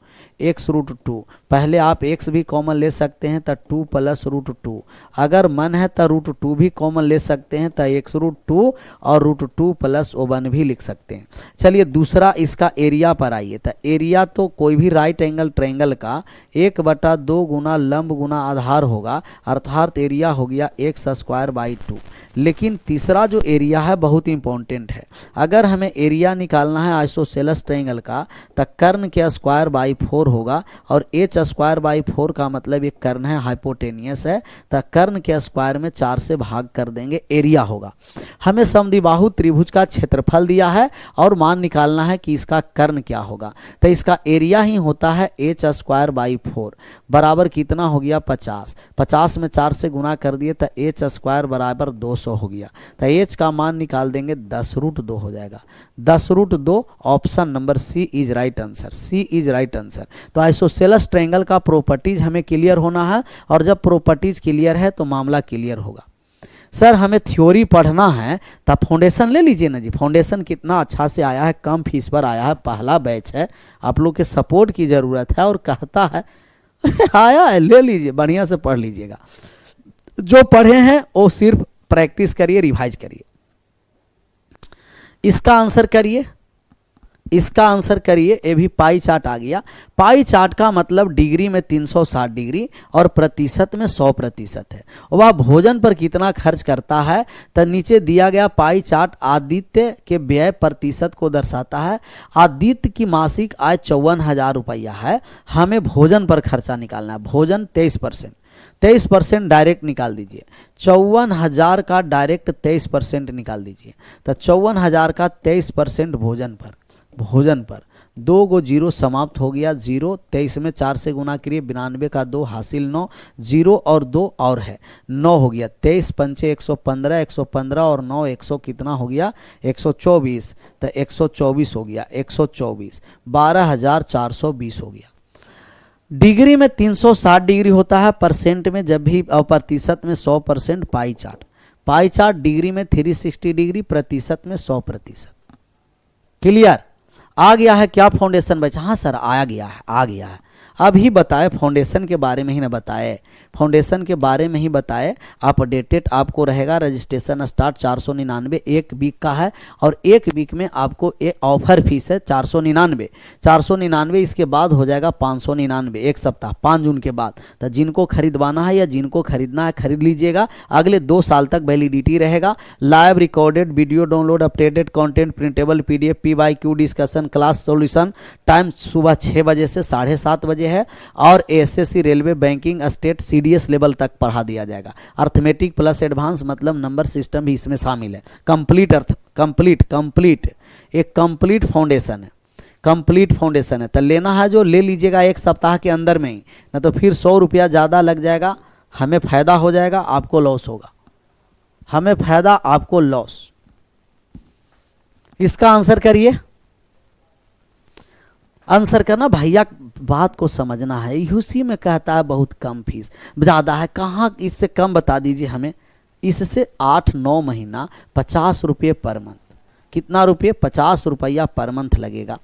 x√2। पहले आप x भी कॉमन ले सकते हैं तो 2 प्लस √2, अगर मन है तो √2 भी कॉमन ले सकते हैं तो x√2 और √2 प्लस 1 भी लिख सकते हैं। चलिए दूसरा इसका एरिया पर आइए, तो एरिया तो कोई भी राइट एंगल ट्रायंगल का 1/2 गुना लंब गुना आधार होगा, अर्थात एरिया हो गया x²/2। लेकिन तीसरा जो एरिया है बहुत इंपॉर्टेंट है। अगर हमें एरिया निकालना है आइसोसेलेस ट्रायंगल का तो कर्ण के स्क्वायर/4 होगा, और h²/4 का मतलब एक कर्ण है, हाइपोटेनियस है, तो कर्ण के स्क्वायर में 4 से भाग कर देंगे, एरिया होगा। हमें समद्विबाहु त्रिभुज का क्षेत्रफल दिया है और मान निकालना है कि इसका कर्ण क्या होगा, तो इसका एरिया ही होता है h²/4 बराबर कितना हो गया, 50। 50 में 4 से गुना कर दिए तो h² बराबर 200 हो गया, तो h का मान निकाल देंगे 10√2 हो जाएगा। 10√2 option number C is right answer, C is right answer. तो आइसोसेलेस ट्रायंगल का प्रॉपर्टीज हमें क्लियर होना है, और जब प्रॉपर्टीज क्लियर है तो मामला क्लियर होगा। सर हमें थ्योरी पढ़ना है तो फाउंडेशन ले लीजिए ना जी, फाउंडेशन कितना अच्छा से आया है, कम फीस पर आया है, पहला बैच है, आप लोग के सपोर्ट की ज़रूरत है, और कहता है आया है, ले लीजिए, बढ़िया से पढ़ लीजिएगा। जो पढ़े हैं वो सिर्फ प्रैक्टिस करिए, रिवाइज करिए। इसका आंसर करिए, इसका आंसर करिए। ये भी पाई चार्ट आ गया। पाई चार्ट का मतलब डिग्री में 360 डिग्री और प्रतिशत में 100% है। वह भोजन पर कितना खर्च करता है, तो नीचे दिया गया पाई चार्ट आदित्य के व्यय प्रतिशत को दर्शाता है। आदित्य की मासिक आय 54,000 रुपया है, हमें भोजन पर खर्चा निकालना है। भोजन 23% डायरेक्ट निकाल दीजिए। 54,000 का डायरेक्ट 23% निकाल दीजिए, तो 54,000 का 23% भोजन पर 2 गो जीरो समाप्त हो गया, 0। 23 में 4 से गुना करिए, 92 का 2 हासिल 9, 0 और 2 और है 9 हो गया। 23 पंचे 115, 115 और 9 100 कितना हो गया, 124, तो 124 हो गया, 124 12,420 हो गया। डिग्री में 360 डिग्री होता है, परसेंट में जब भी प्रतिशत में 100%। पाई चार्ट डिग्री में 360 डिग्री, प्रतिशत में 100%। क्लियर आ गया है क्या फाउंडेशन बचा? हाँ सर आ गया है, अभी बताए, फाउंडेशन के बारे में ही ना बताए, फाउंडेशन के बारे में ही बताए। अपडेटेड आपको रहेगा, रजिस्ट्रेशन स्टार्ट 499 एक वीक का है, और एक वीक में आपको एक ऑफर फीस है 499, 499 इसके बाद हो जाएगा 599 एक सप्ताह 5 जून के बाद। तो जिनको खरीदवाना है या जिनको खरीदना है खरीद लीजिएगा, अगले 2 साल तक वैलिडिटी रहेगा। Live recorded video download, updated content, printable PDF, PYQ discussion, class solution, time सुबह 6 बजे से 7:30 बजे है, और SSC, railway, banking, state, CDS level तक पढ़ा दिया जाएगा। अर्थमेटिक प्लस एडवांस मतलब नंबर सिस्टम भी इसमें शामिल है। कंप्लीट एक कंप्लीट फाउंडेशन है, कंप्लीट फाउंडेशन है। तो लेना है जो ले लीजिएगा एक सप्ताह के अंदर में ही, ना तो फिर 100 रुपया ज़्यादा लग जाएगा, हमें फ़ायदा हो जाएगा, आपको लॉस होगा, हमें फ़ायदा आपको लॉस। इसका आंसर करिए, आंसर करना भैया, बात को समझना है। यूसी में कहता है बहुत कम फीस, ज़्यादा है, कहाँ इससे कम बता दीजिए हमें। इससे 8-9 महीना 50 रुपये पर मंथ, कितना रुपये? 50 रुपया पर मंथ लगेगा,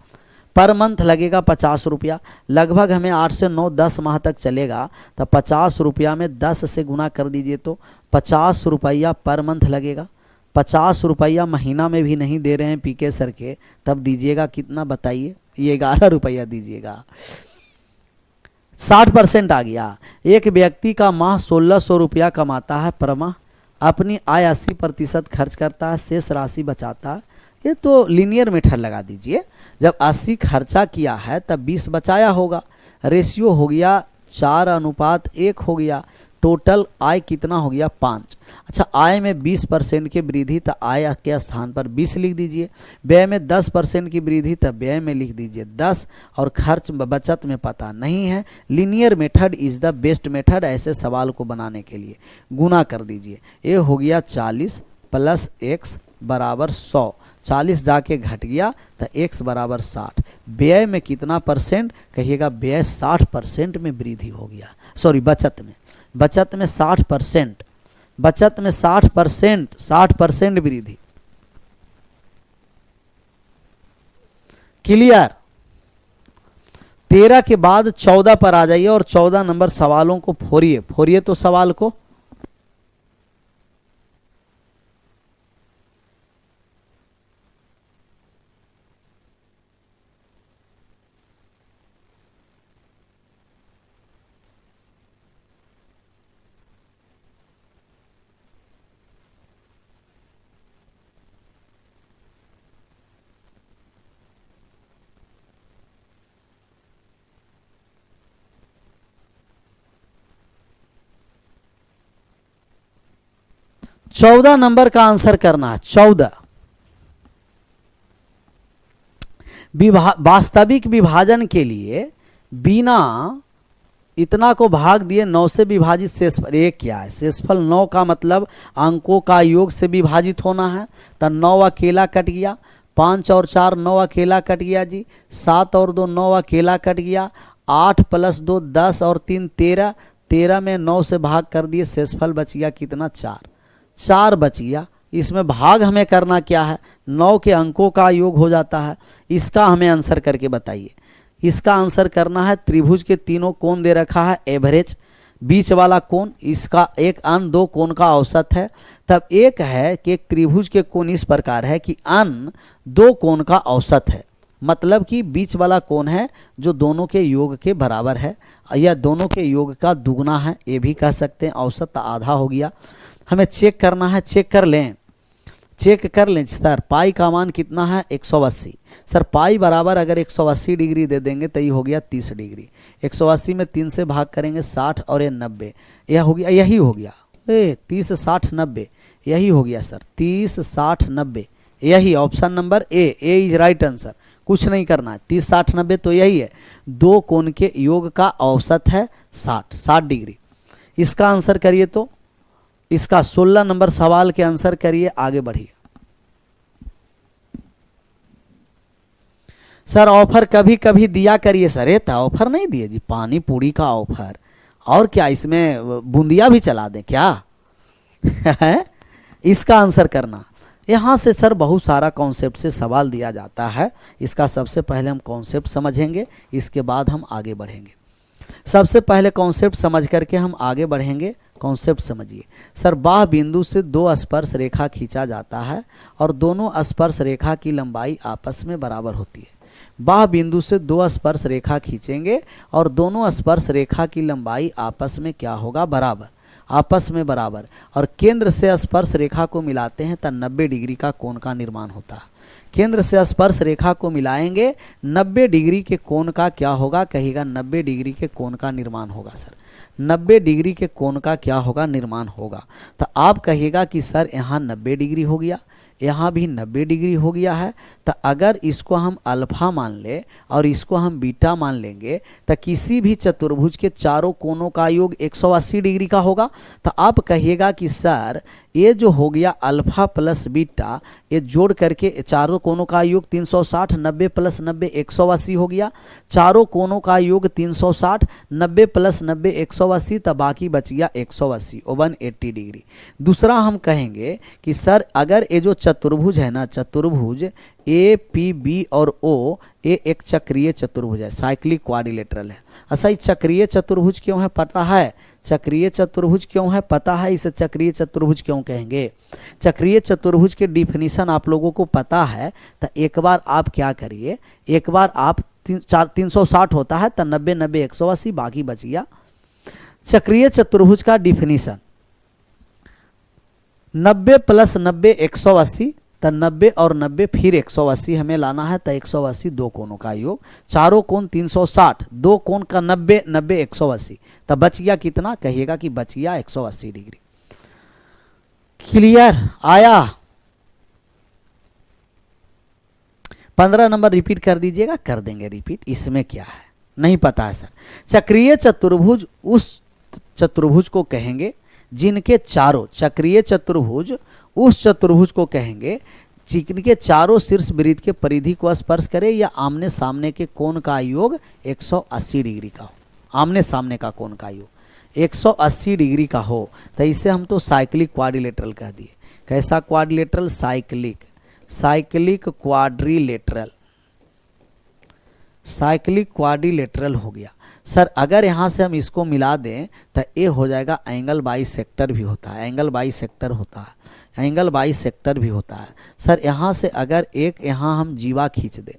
पर मंथ लगेगा 50 रुपया। लगभग हमें 8 से 9 10 माह तक चलेगा, तो 50 रुपया में 10 से गुना कर दीजिए तो 50 रुपया पर मंथ लगेगा। 50 रुपया महीना में भी नहीं दे रहे हैं पीके सर के, तब दीजिएगा कितना बताइए? ये 11 रुपया दीजिएगा। 60% आ गया। एक व्यक्ति का माह 1600 रुपया कमाता है पर माह, अपनी आय 80% खर्च करता है, शेष राशि बचाता है। ये तो लीनियर मेथड लगा दीजिए, जब 80 खर्चा किया है तब 20 बचाया होगा। रेशियो हो गया 4:1 हो गया। टोटल आय कितना हो गया? 5। अच्छा, आय में 20% की वृद्धि, तो आय के स्थान पर 20 लिख दीजिए। व्यय में 10% की वृद्धि, तो व्यय में लिख दीजिए 10। और खर्च बचत में पता नहीं है। Linear method is the best method ऐसे सवाल को बनाने के लिए। गुना कर दीजिए, ये हो गया 40 + x बराबर 100। 40 जाके घट गया तो x बराबर 60। व्यय में कितना परसेंट कहिएगा? व्यय 60% में वृद्धि हो गया, सॉरी बचत में 60%, बचत में 60% वृद्धि। क्लियर? 13 के बाद 14 पर आ जाइए और 14 नंबर सवालों को फोड़िए तो सवाल को। चौदह नंबर का आंसर करना है। 14 वास्तविक विभाजन के लिए बिना इतना को भाग दिए 9 से विभाजित शेषफल। ये क्या है? शेषफल 9 का मतलब अंकों का योग से विभाजित होना है। तो 9 अकेला कट गया, 5 और 4 9 अकेला कट गया जी, 7 और 2 9 अकेला कट गया, 8 + 2 10 और 3 13, 13 में 9 से भाग कर दिए, शेषफल बच गया कितना? 4 बच गया। इसमें भाग हमें करना क्या है? 9 के अंकों का योग हो जाता है। इसका हमें आंसर करके बताइए। इसका आंसर करना है, त्रिभुज के तीनों कोण दे रखा है, एवरेज बीच वाला कोण, इसका एक अन 2 कोण का औसत है। तब एक है कि एक त्रिभुज के कोण इस प्रकार है कि अन 2 कोण का औसत है, मतलब कि बीच वाला कोण है जो दोनों के योग के बराबर है या दोनों के योग का दुगना है, ये भी कह सकते हैं। औसत आधा हो गया। हमें चेक करना है, चेक कर लें सर। पाई का मान कितना है? 180। सर पाई बराबर अगर 180 डिग्री दे देंगे तो ये हो गया 30 डिग्री। 180 में 3 से भाग करेंगे 60 और ये 90, यह हो गया, यही हो गया 30 60 90, यही हो गया सर 30 60 90, यही option number A is right answer. कुछ नहीं करना है, 30 60 90 तो यही है। 2 कोण के योग का औसत है 60 डिग्री। इसका आंसर करिए तो इसका 16 नंबर सवाल के आंसर करिए, आगे बढ़िए। सर ऑफर कभी कभी दिया करिए सर। ये तो ऑफर नहीं दिए जी, पानी पूरी का ऑफर। और क्या इसमें बूंदिया भी चला दें क्या? इसका आंसर करना। यहाँ से सर बहुत सारा कॉन्सेप्ट से सवाल दिया जाता है। इसका सबसे पहले हम कॉन्सेप्ट समझेंगे, इसके बाद हम आगे बढ़ेंगे। सबसे पहले कॉन्सेप्ट समझ करके हम आगे बढ़ेंगे। कॉन्सेप्ट समझिए सर, बाह्य बिंदु से दो स्पर्श रेखा खींचा जाता है और दोनों स्पर्श रेखा की लंबाई आपस में बराबर होती है। बाह्य बिंदु से दो स्पर्श रेखा खींचेंगे और दोनों स्पर्श रेखा की लंबाई आपस में क्या होगा, बराबर, आपस में बराबर। और केंद्र से स्पर्श रेखा को मिलाते हैं तब 90 डिग्री का कोण का निर्माण होता है। केंद्र से स्पर्श रेखा को मिलाएंगे 90 डिग्री के कोण का क्या होगा, कहिएगा 90 डिग्री के कोण का निर्माण होगा। सर 90 डिग्री के कोण का क्या होगा, निर्माण होगा। तो आप कहिएगा कि सर यहाँ 90 डिग्री हो गया, यहाँ भी 90 डिग्री हो गया है। तो अगर इसको हम अल्फा मान ले और इसको हम बीटा मान लेंगे तो किसी भी चतुर्भुज के चारों कोणों का योग 180 डिग्री का होगा। तो आप कहिएगा कि सर ये जो हो गया अल्फा प्लस बीटा, ये जोड़ करके चारों कोणों का योग 360, 90 प्लस 90 180 हो गया। चारों कोणों का योग 360, 90 प्लस 90 180, तब बाकी बच गया 180, 180 डिग्री। दूसरा हम कहेंगे कि सर अगर ये जो चतुर्भुज है ना, चतुर्भुज ए पी बी और ओ, ये एक चक्रीय चतुर्भुज है, साइक्लिक क्वाड्रिलेटरल है। अच्छा, ये चक्रीय चतुर्भुज क्यों है पता है? चक्रीय चतुर्भुज क्यों है पता है? इसे चक्रीय चतुर्भुज क्यों कहेंगे? चक्रीय चतुर्भुज के डिफिनीशन आप लोगों को पता है। तो एक बार आप क्या करिए, एक बार आप 360 होता है तो 90 90 180, बाकी बच गया। चक्रीय चतुर्भुज का डिफिनीशन 90 प्लस 90 180, तो 90 और 90 फिर 180 हमें लाना है। तो 180 दो कोणों का योग, चारों कोण 360, दो कोण का 90 90 180, तो बच गया कितना, कहिएगा कि बच गया 180 डिग्री। क्लियर आया? 15 नंबर रिपीट कर दीजिएगा, कर देंगे रिपीट, इसमें क्या है नहीं पता है सर। चक्रीय चतुर्भुज उस चतुर्भुज को कहेंगे जिनके चारों, चक्रीय चतुर्भुज उस चतुर्भुज को कहेंगे जिनके चारों शीर्ष वृत्त के परिधि को स्पर्श करे या आमने सामने के कोण का योग 180 डिग्री का हो। आमने सामने का कोण का योग 180 डिग्री का हो तो इसे हम तो साइक्लिक क्वाड्रिलेटरल कह दिए। कैसा quadrilateral? Cyclic, cyclic quadrilateral, cyclic quadrilateral हो गया। सर अगर यहाँ से हम इसको मिला दें तो ये हो जाएगा एंगल बाइसेक्टर भी होता है, एंगल बाइसेक्टर होता है, एंगल बाइसेक्टर भी होता है। सर यहाँ से अगर एक यहाँ हम जीवा खींच दें,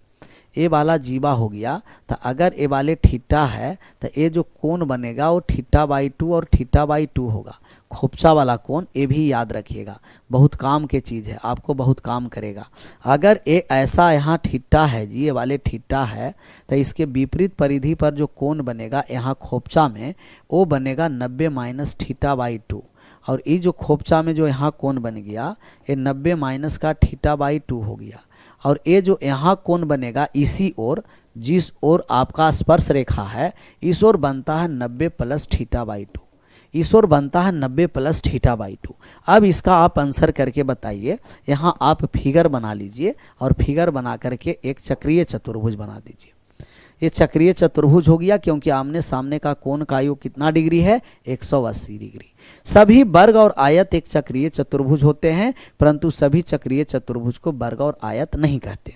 ए वाला जीवा हो गया, तो अगर ए वाले थीटा है तो ये जो कोण बनेगा वो θ/2 और θ/2 होगा। खोपचा वाला कोण, ये भी याद रखिएगा, बहुत काम के चीज़ है, आपको बहुत काम करेगा। अगर ये ऐसा यहाँ थीटा है जी, ये वाले थीटा है, तो इसके विपरीत परिधि पर जो कोण बनेगा यहाँ खोपचा में, वो बनेगा 90 माइनस θ/2। और ये जो खोपचा में जो यहाँ कोण बन गया, ये 90 माइनस का θ/2 हो गया। और ये जो यहाँ कोण बनेगा इसी ओर, जिस ओर आपका स्पर्श रेखा है, इस ओर बनता है 90 प्लस θ/2, इस ओर बनता है 90 प्लस θ/2। अब इसका आप आंसर करके बताइए। यहाँ आप फिगर बना लीजिए और फिगर बना करके एक चक्रीय चतुर्भुज बना दीजिए। ये चक्रीय चतुर्भुज हो गया क्योंकि आमने सामने का कोण का योग कितना डिग्री है, 180 डिग्री। सभी वर्ग और आयत एक चक्रीय चतुर्भुज होते हैं, परंतु सभी चक्रीय चतुर्भुज को वर्ग और आयत नहीं कहते।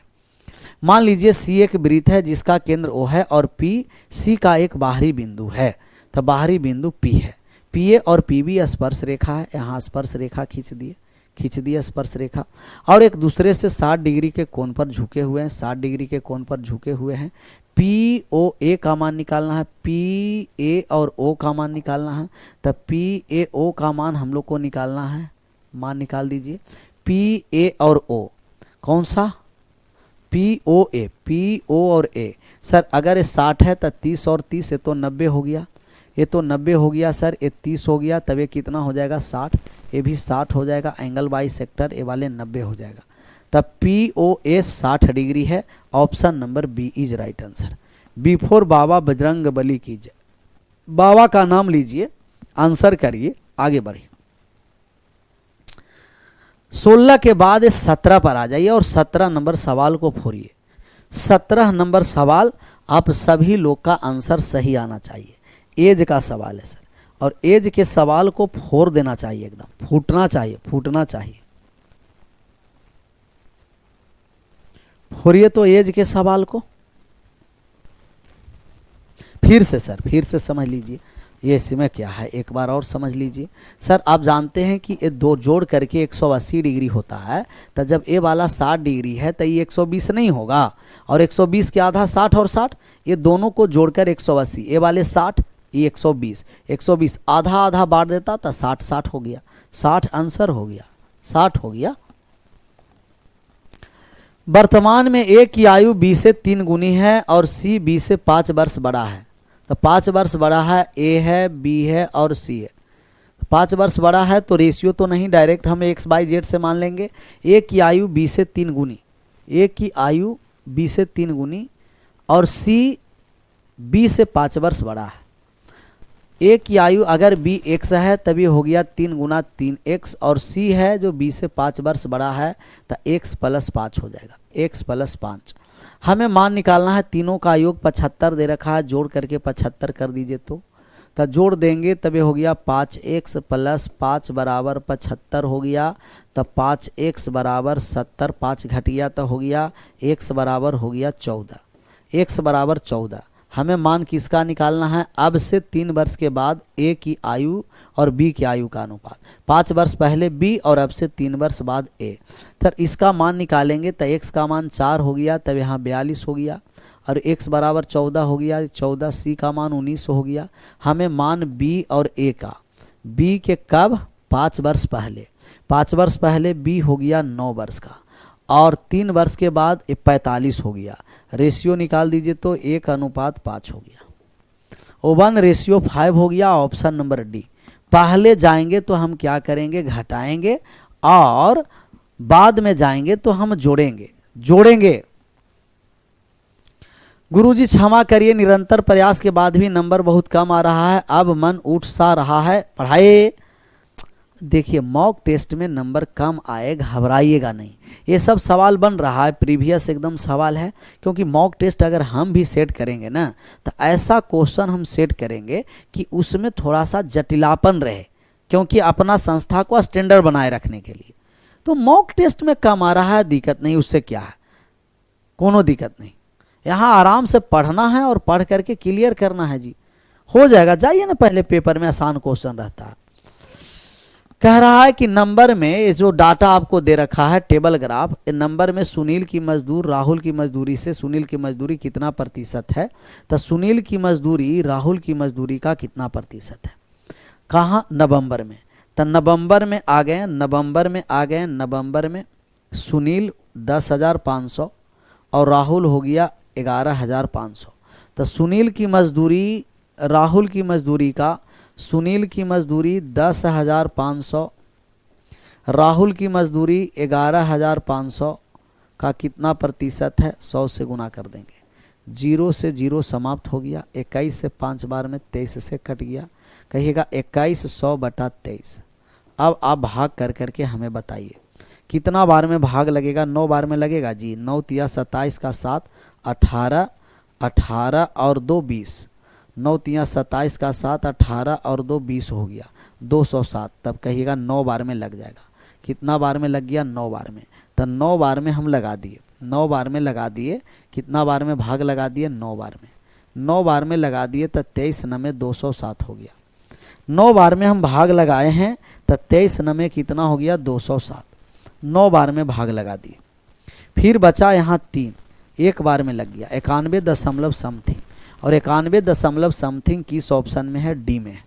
मान लीजिए सी एक वृत्त है जिसका केंद्र O है और P सी का एक बाहरी बिंदु है, तो बाहरी बिंदु P है। PA और PB स्पर्श रेखा है, यहाँ स्पर्श रेखा खींच दिए स्पर्श रेखा, और एक दूसरे से 60 डिग्री के कोण पर झुके हुए हैं, 60 डिग्री के कोण पर झुके हुए हैं। POA का मान निकालना है, PA और O का मान निकालना है। तब PAO का मान हम लोग को निकालना है, मान निकाल दीजिए। PA और O कौन सा? POA, PO और A। सर अगर ये 60 है तो 30 और 30, ये तो 90 हो गया, ये तो 90 हो गया सर, ये 30 हो गया, तब ये कितना हो जाएगा 60, ये भी 60 हो जाएगा। एंगल बाइसेक्टर ये वाले 90 हो जाएगा। तब POA 60 डिग्री है। Option number B is right answer. Before बाबा बजरंग बली की जय। बाबा का नाम लीजिए, आंसर करिए, आगे बढ़िए। 16 के बाद 17 पर आ जाइए और 17 नंबर सवाल को फोड़िए। 17 नंबर सवाल आप सभी लोग का आंसर सही आना चाहिए। एज का सवाल है सर, और एज के सवाल को फोड़ देना चाहिए, एकदम फूटना चाहिए, फूटना चाहिए। फोड़िए तो एज के सवाल को। फिर से सर, फिर से समझ लीजिए ये इसमें क्या है, एक बार और समझ लीजिए। सर आप जानते हैं कि ये दो जोड़ करके 180 डिग्री होता है, तो जब ये वाला 60 डिग्री है तो ये 120 नहीं होगा, और 120 के आधा 60 और 60, ये दोनों को जोड़कर 180, ये वाले 60, ये 120, 120 आधा आधा बांट देता तो 60 60 हो गया, 60 आंसर हो गया, 60 हो गया। वर्तमान में ए की आयु बी से 3 गुनी है और सी बी से 5 वर्ष बड़ा है। तो 5 वर्ष बड़ा है, ए है, बी है और सी है। 5 वर्ष बड़ा है तो रेशियो तो नहीं, डायरेक्ट हम एक्स बाई जेड से मान लेंगे। ए की आयु बी से 3 गुनी, ए की आयु बी से 3 गुनी और सी बी से 5 वर्ष बड़ा है। ए की आयु अगर बी एक्स है तभी हो गया 3 गुना 3x, और सी है जो बी से 5 वर्ष बड़ा है तो x प्लस 5 हो जाएगा, x प्लस 5। हमें मान निकालना है, तीनों का योग 75 दे रखा है, जोड़ करके 75 कर दीजिए तो जोड़ देंगे तभी हो गया 5x प्लस 5 बराबर 75 हो गया, तो 5x बराबर 70, 5 घट गया तो हो गया x बराबर हो गया 14, x बराबर 14। हमें मान किसका निकालना है, अब से 3 वर्ष के बाद ए की आयु और बी की आयु का अनुपात, 5 वर्ष पहले बी और अब से 3 वर्ष बाद ए। तो इसका मान निकालेंगे तो x का मान 4 हो गया, तब यहाँ 42 हो गया, और x बराबर 14 हो गया, 14, सी का मान 19 हो गया। हमें मान बी और ए का, बी के कब, 5 वर्ष पहले, 5 वर्ष पहले बी हो गया 9 वर्ष का, और 3 वर्ष के बाद 45 हो गया। रेशियो निकाल दीजिए तो 1:5 हो गया, 1:5 हो गया। Option number D. पहले जाएंगे तो हम क्या करेंगे, घटाएंगे, और बाद में जाएंगे तो हम जोड़ेंगे। गुरुजी क्षमा करिए, निरंतर प्रयास के बाद भी नंबर बहुत कम आ रहा है, अब मन उठ सा रहा है, पढ़ाए। देखिए मॉक टेस्ट में नंबर कम आए, घबराइएगा नहीं, ये सब सवाल बन रहा है, प्रीवियस एकदम सवाल है, क्योंकि मॉक टेस्ट अगर हम भी सेट करेंगे ना तो ऐसा क्वेश्चन हम सेट करेंगे कि उसमें थोड़ा सा जटिलापन रहे, क्योंकि अपना संस्था को स्टैंडर्ड बनाए रखने के लिए। तो मॉक टेस्ट में कम आ रहा है, दिक्कत नहीं, उससे क्या है, कोनो दिक्कत नहीं। यहाँ आराम से पढ़ना है और पढ़ करके क्लियर करना है जी, हो जाएगा। जाइए ना, पहले पेपर में आसान क्वेश्चन रहता है। कह रहा है कि नंबर में ये जो डाटा आपको दे रखा है, टेबल ग्राफ, नंबर में सुनील की मजदूर राहुल की मजदूरी से सुनील की मजदूरी कितना प्रतिशत है, तो सुनील की मजदूरी राहुल की मजदूरी का कितना प्रतिशत है, कहाँ, नवंबर में। तो नवंबर में आ गए, नवंबर में सुनील 10,500 और राहुल हो गया 11,500। तो सुनील की मजदूरी राहुल की मजदूरी का, सुनील की मजदूरी 10,500, राहुल की मजदूरी 11,500 का कितना प्रतिशत है, 100 से गुना कर देंगे, 0 से 0 समाप्त हो गया, 21 से 5 बार में 23 से कट गया, कहिएगा 21 100/23। अब आप भाग कर करके हमें बताइए कितना बार में भाग लगेगा, 9 बार में लगेगा जी, 9 तिया 27 का 7, 18, 18 और 2 20, 9 तिया 27 का 7, 18 और 2 20 हो गया 207। तब कहिएगा 9 बार में लग जाएगा, कितना बार में लग गया, 9 बार में। तो 9 बार में हम लगा दिए, 9 बार में लगा दिए, कितना बार में भाग लगा दिए, 9 बार में, 9 बार में लगा दिए तो 23 9 में 207 हो गया। 9 बार में हम भाग लगाए हैं तो 23 9 में कितना हो गया, 207, 9 बार में भाग लगा दिए। फिर बचा यहाँ 3, एक बार में लग गया 91 दशमलव समथिंग, और 91 दशमलव समथिंग किस ऑप्शन में है, डी में है।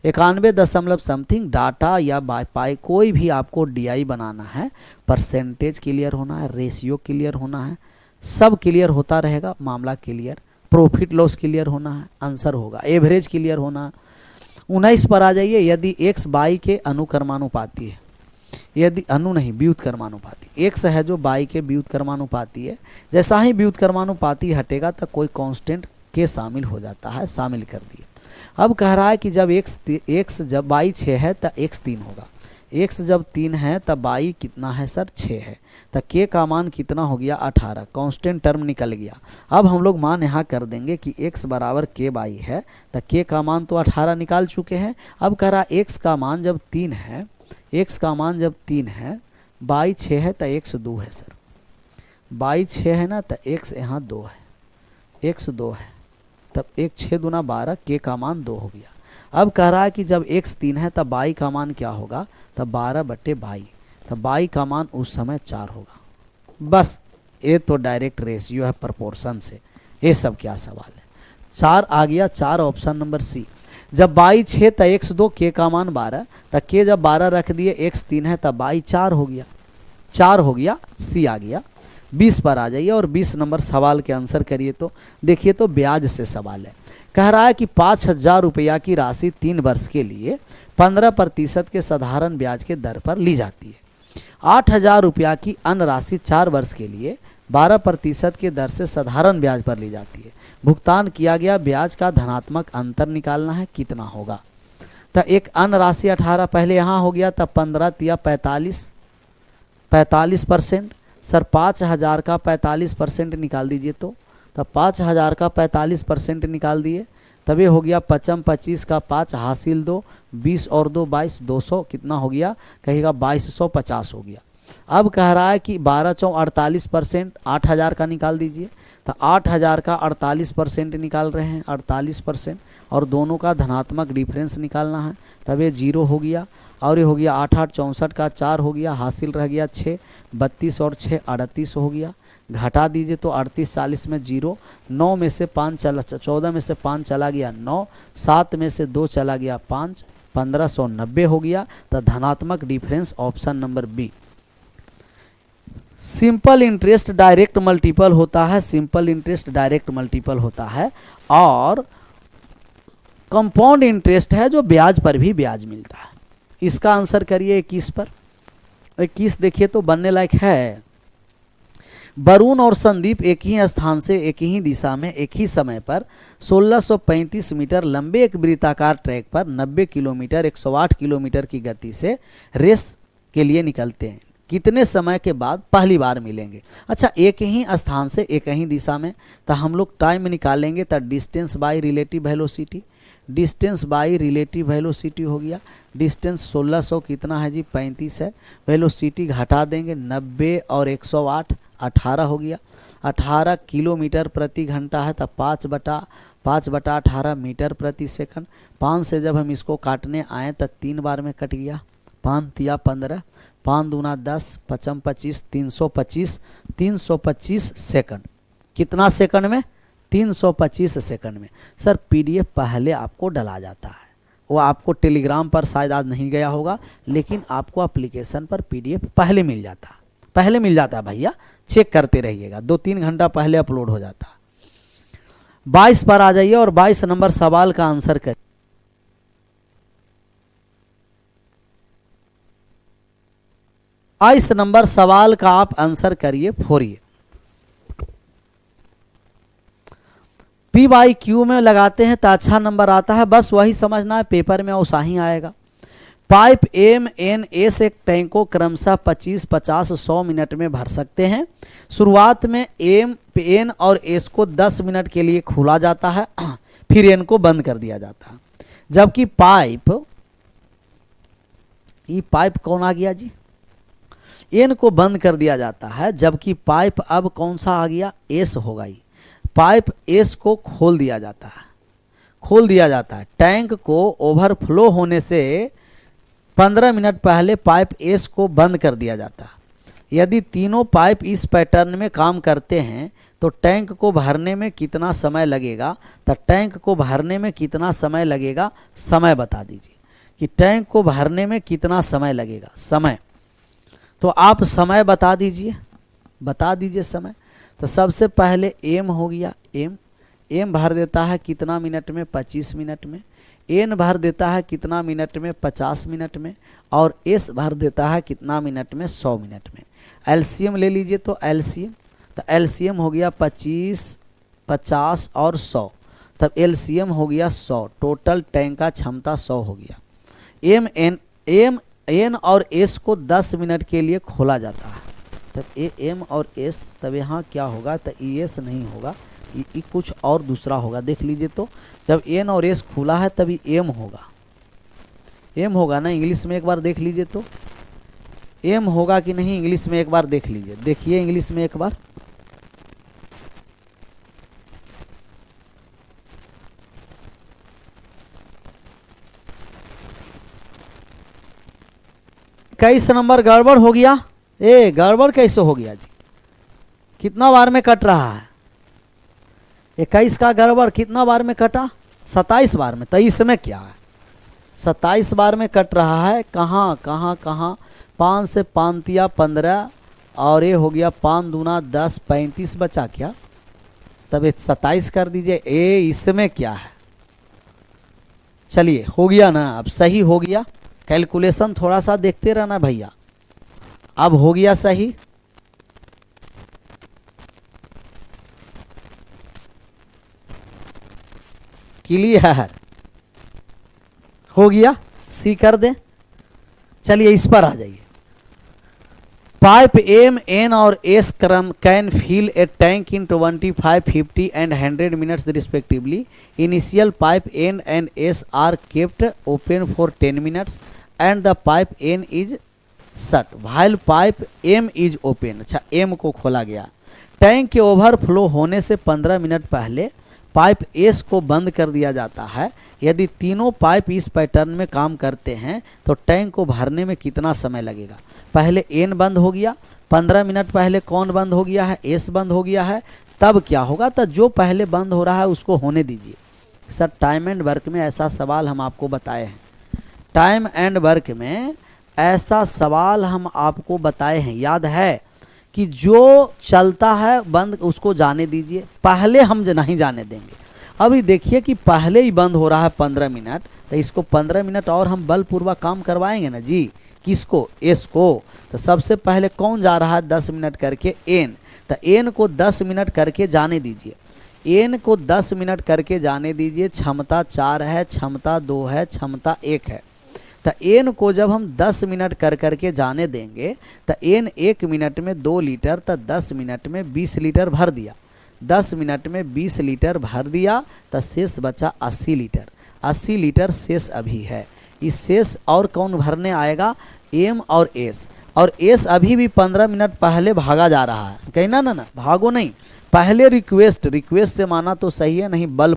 91 दशमलव समथिंग डाटा या पाई कोई भी आपको डीआई बनाना है, परसेंटेज क्लियर होना है, रेशियो क्लियर होना है, सब क्लियर होता रहेगा, मामला क्लियर, प्रॉफिट लॉस क्लियर होना है, आंसर होगा, एवरेज क्लियर होना है। 19 पर आ जाइए, यदि x बाई के अनुक्रमानुपाती है, यदि व्युत्क्रमानुपाती, x है जो बाई के व्युत्क्रमानुपाती है, जैसा ही व्युत्क्रमानुपाती हटेगा तो कोई कांस्टेंट के शामिल हो जाता है, शामिल कर दिए। अब कह रहा है कि जब x जब बाई 6 है तो x 3 होगा, x जब 3 है तब बाई कितना है सर, 6 है, तो k का मान कितना हो गया, 18, कांस्टेंट टर्म निकल गया। अब हम लोग मान यहाँ कर देंगे कि x बराबर k बाई है, तो k का मान तो 18 निकाल चुके हैं। अब कह रहा x का मान जब 3 है, x का मान जब 3 है, बाई 6 है तो x 2 है सर, बाई 6 है ना तो x यहाँ 2 है, x 2 है, तब 1 6 दूना 12, के का मान 2 हो गया। अब कह रहा है कि जब x 3 है तब y का मान क्या होगा, तब 12/22, तब y का मान उस समय 4 होगा। बस ये तो डायरेक्ट रेशियो है प्रोपोर्शन से, ये सब क्या सवाल है। 4 आ गया, 4 ऑप्शन नंबर सी। जब y 6 तो x 2, के का मान 12, तो के जब 12 रख दिए, x 3 है तब y 4 हो गया, 4 हो गया, सी आ गया। 20 पर आ जाइए और 20 नंबर सवाल के आंसर करिए। तो देखिए, तो ब्याज से सवाल है। कह रहा है कि 5,000 रुपया की राशि 3 वर्ष के लिए 15% के साधारण ब्याज के दर पर ली जाती है। 8,000 रुपया की अन्य राशि 4 वर्ष के लिए 12% के दर से साधारण ब्याज पर ली जाती है। भुगतान किया गया ब्याज का धनात्मक अंतर निकालना है, कितना होगा। तो एक अन्य राशि 18 पहले यहाँ हो गया, तब 15 तिया 45%। सर 5,000 का 45% निकाल दीजिए। तो तब 5,000 का 45% निकाल दिए, तब ये हो गया 55, 25 का 5 हासिल 2, 20 और 2 22, 200 कितना हो गया, कहेगा 2250 हो गया। अब कह रहा है कि 12 चौ 48%, 8,000 का निकाल दीजिए। तो 8,000 का 48% निकाल रहे हैं, 48%, और दोनों का धनात्मक डिफरेंस निकालना है, तब ये 0 हो गया। और ये हो गया 8 8 64 का 4 हो गया, हासिल रह गया 6, 32 और 6 38 हो गया। घटा दीजिए तो 38 40 में 0, 9 में से 5 चला, 14 में से 5 चला गया 9, 7 में से 2 चला गया 5, 1590 हो गया। तो धनात्मक difference option number B. Simple interest direct multiple होता है, सिंपल इंटरेस्ट डायरेक्ट मल्टीपल होता है, और कंपाउंड इंटरेस्ट है जो ब्याज पर भी ब्याज मिलता है। इसका आंसर करिए 21 पर। 21 देखिए तो बनने लायक है। वरुण और संदीप एक ही स्थान से एक ही दिशा में एक ही समय पर 1635 मीटर लंबे एक वृत्ताकार ट्रैक पर 90 किलोमीटर 108 किलोमीटर की गति से रेस के लिए निकलते हैं। कितने समय के बाद पहली बार मिलेंगे। अच्छा, एक ही स्थान से एक ही दिशा में, तो हम लोग टाइम निकालेंगे तो distance by relative velocity, distance by relative velocity हो गया। डिस्टेंस 1600 कितना है जी, 35 है। वेलोसिटी घटा देंगे, 90 और 108 18 हो गया। 18 किलोमीटर प्रति घंटा है, तो 5/18 मीटर प्रति सेकंड। 5 से जब हम इसको काटने आए तो 3 बार में कट गया, 5 तिया 15, 5 दूना 10, 55 25, 325 सेकंड। कितना सेकंड में, 325 सेकंड में। सर पीडीएफ पहले आपको डला जाता है, वो आपको टेलीग्राम पर शायद आज नहीं गया होगा, लेकिन आपको एप्लीकेशन पर पीडीएफ पहले मिल जाता है, पहले मिल जाता है भैया, चेक करते रहिएगा, 2-3 घंटा पहले अपलोड हो जाता है। 22 पर आ जाइए और 22 नंबर सवाल का आंसर करिए। इस नंबर सवाल का आप आंसर करिए, फोरिए। पी बाई क्यू में लगाते हैं तो अच्छा नंबर आता है, बस वही समझना है, पेपर में वैसा ही आएगा। पाइप एम एन एस एक टैंक को क्रमशः 25 50 100 मिनट में भर सकते हैं। शुरुआत में एम एन और एस को 10 मिनट के लिए खोला जाता है, फिर एन को बंद कर दिया जाता है। जबकि पाइप, ये पाइप कौन आ गया जी, एन को बंद कर दिया जाता है, जबकि पाइप अब कौन सा आ गया, एस होगा। ये पाइप एस को खोल दिया जाता है, खोल दिया जाता है। टैंक को ओवरफ्लो होने से 15 मिनट पहले पाइप एस को बंद कर दिया जाता है। यदि तीनों पाइप इस पैटर्न में काम करते हैं तो टैंक को भरने में कितना समय लगेगा, तो टैंक को भरने में कितना समय लगेगा, समय बता दीजिए कि टैंक को भरने में कितना समय लगेगा, समय। तो आप समय बता दीजिए, बता दीजिए समय। तो सबसे पहले एम हो गया, एम भर देता है कितना मिनट में, 25 मिनट में। एन भर देता है कितना मिनट में, 50 मिनट में। और एस भर देता है कितना मिनट में, 100 मिनट में। एलसीएम ले लीजिए तो एलसीएम, तो एलसीएम हो गया 25, 50 और 100, तब एलसीएम हो गया 100। टोटल टैंक का क्षमता 100 हो गया। एम एन और एस को 10 मिनट के लिए खोला जाता है, तब एम और एस, तब यहाँ क्या होगा, तो ई एस नहीं होगा, ये कुछ और दूसरा होगा। देख लीजिए तो जब एन और एस खुला है तभी एम होगा, एम होगा ना। इंग्लिश में एक बार देख लीजिए तो एम होगा कि नहीं, इंग्लिश में एक बार देख लीजिए, देखिए इंग्लिश में एक बार। 21 नंबर गड़बड़ हो गया। ए गड़बड़ कैसे हो गया जी? कितना बार में कट रहा है? 21 का गड़बड़ कितना बार में कटा? 27 बार में। तो इसमें क्या है? 27 बार में कट रहा है। कहाँ कहाँ कहाँ? 5 से 5 तिया 15 और ये हो गया 5 दूना 10, 35 बचा क्या? तब 27 कर दीजिए। ए इसमें क्या है? चलिए हो गया ना, अब सही हो गया। कैलकुलेशन थोड़ा सा देखते रहना भैया। अब हो गया सही। क्लियर हो गया। सी कर दे। चलिए इस पर आ जाइए। पाइप एम एन और एस क्रम can fill a tank in 25, 50 and 100 minutes respectively. Initial pipe N and S are kept open for 10 minutes and the pipe N is shut while pipe M is open. अच्छा, M को खोला गया। Tank के overflow होने से 15 minute पहले pipe S को बंद कर दिया जाता है। यदि तीनों पाइप इस पैटर्न में काम करते हैं तो टैंक को भरने में कितना समय लगेगा? पहले एन बंद हो गया, 15 मिनट पहले कौन बंद हो गया है? एस बंद हो गया है। तब क्या होगा? तो जो पहले बंद हो रहा है उसको होने दीजिए। सर टाइम एंड वर्क में ऐसा सवाल हम आपको बताए हैं। टाइम एंड वर्क में ऐसा सवाल हम आपको बताए हैं, याद है कि जो चलता है बंद उसको जाने दीजिए, पहले हम नहीं जाने देंगे। अभी देखिए कि पहले ही बंद हो रहा है 15 मिनट, तो इसको 15 मिनट और हम बलपूर्वक काम करवाएंगे ना जी। किसको? एस को। तो सबसे पहले कौन जा रहा है 10 मिनट करके? एन। तो एन को 10 मिनट करके जाने दीजिए। एन को 10 मिनट करके जाने दीजिए। क्षमता 4 है, क्षमता 2 है, क्षमता 1 है। तो एन को जब हम 10 मिनट कर करके जाने देंगे तो एन 1 मिनट में 2 लीटर, तो 10 मिनट में 20 लीटर भर दिया। 10 मिनट में 20 लीटर भर दिया तो शेष बचा 80 लीटर। 80 लीटर शेष अभी है। इस शेष और कौन भरने आएगा? एम और एस। और एस अभी भी 15 मिनट पहले भागा जा रहा है। कहना ना ना भागो नहीं, पहले रिक्वेस्ट से माना तो सही है, नहीं बल।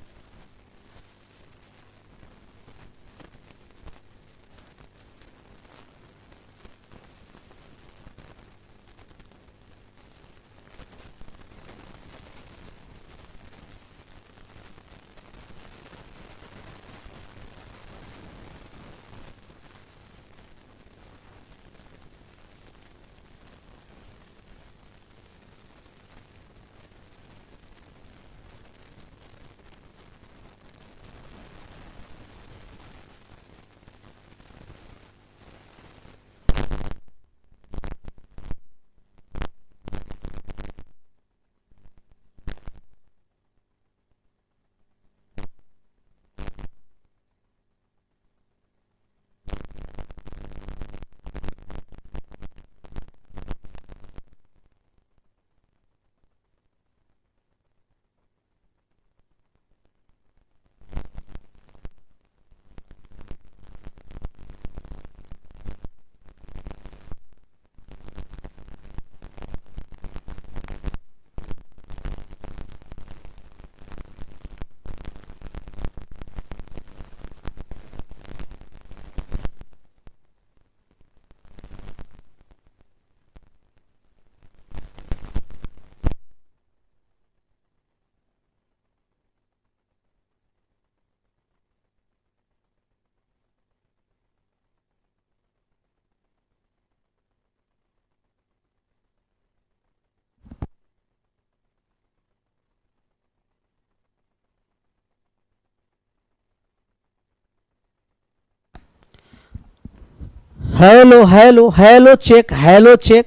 Hello hello hello check, hello check,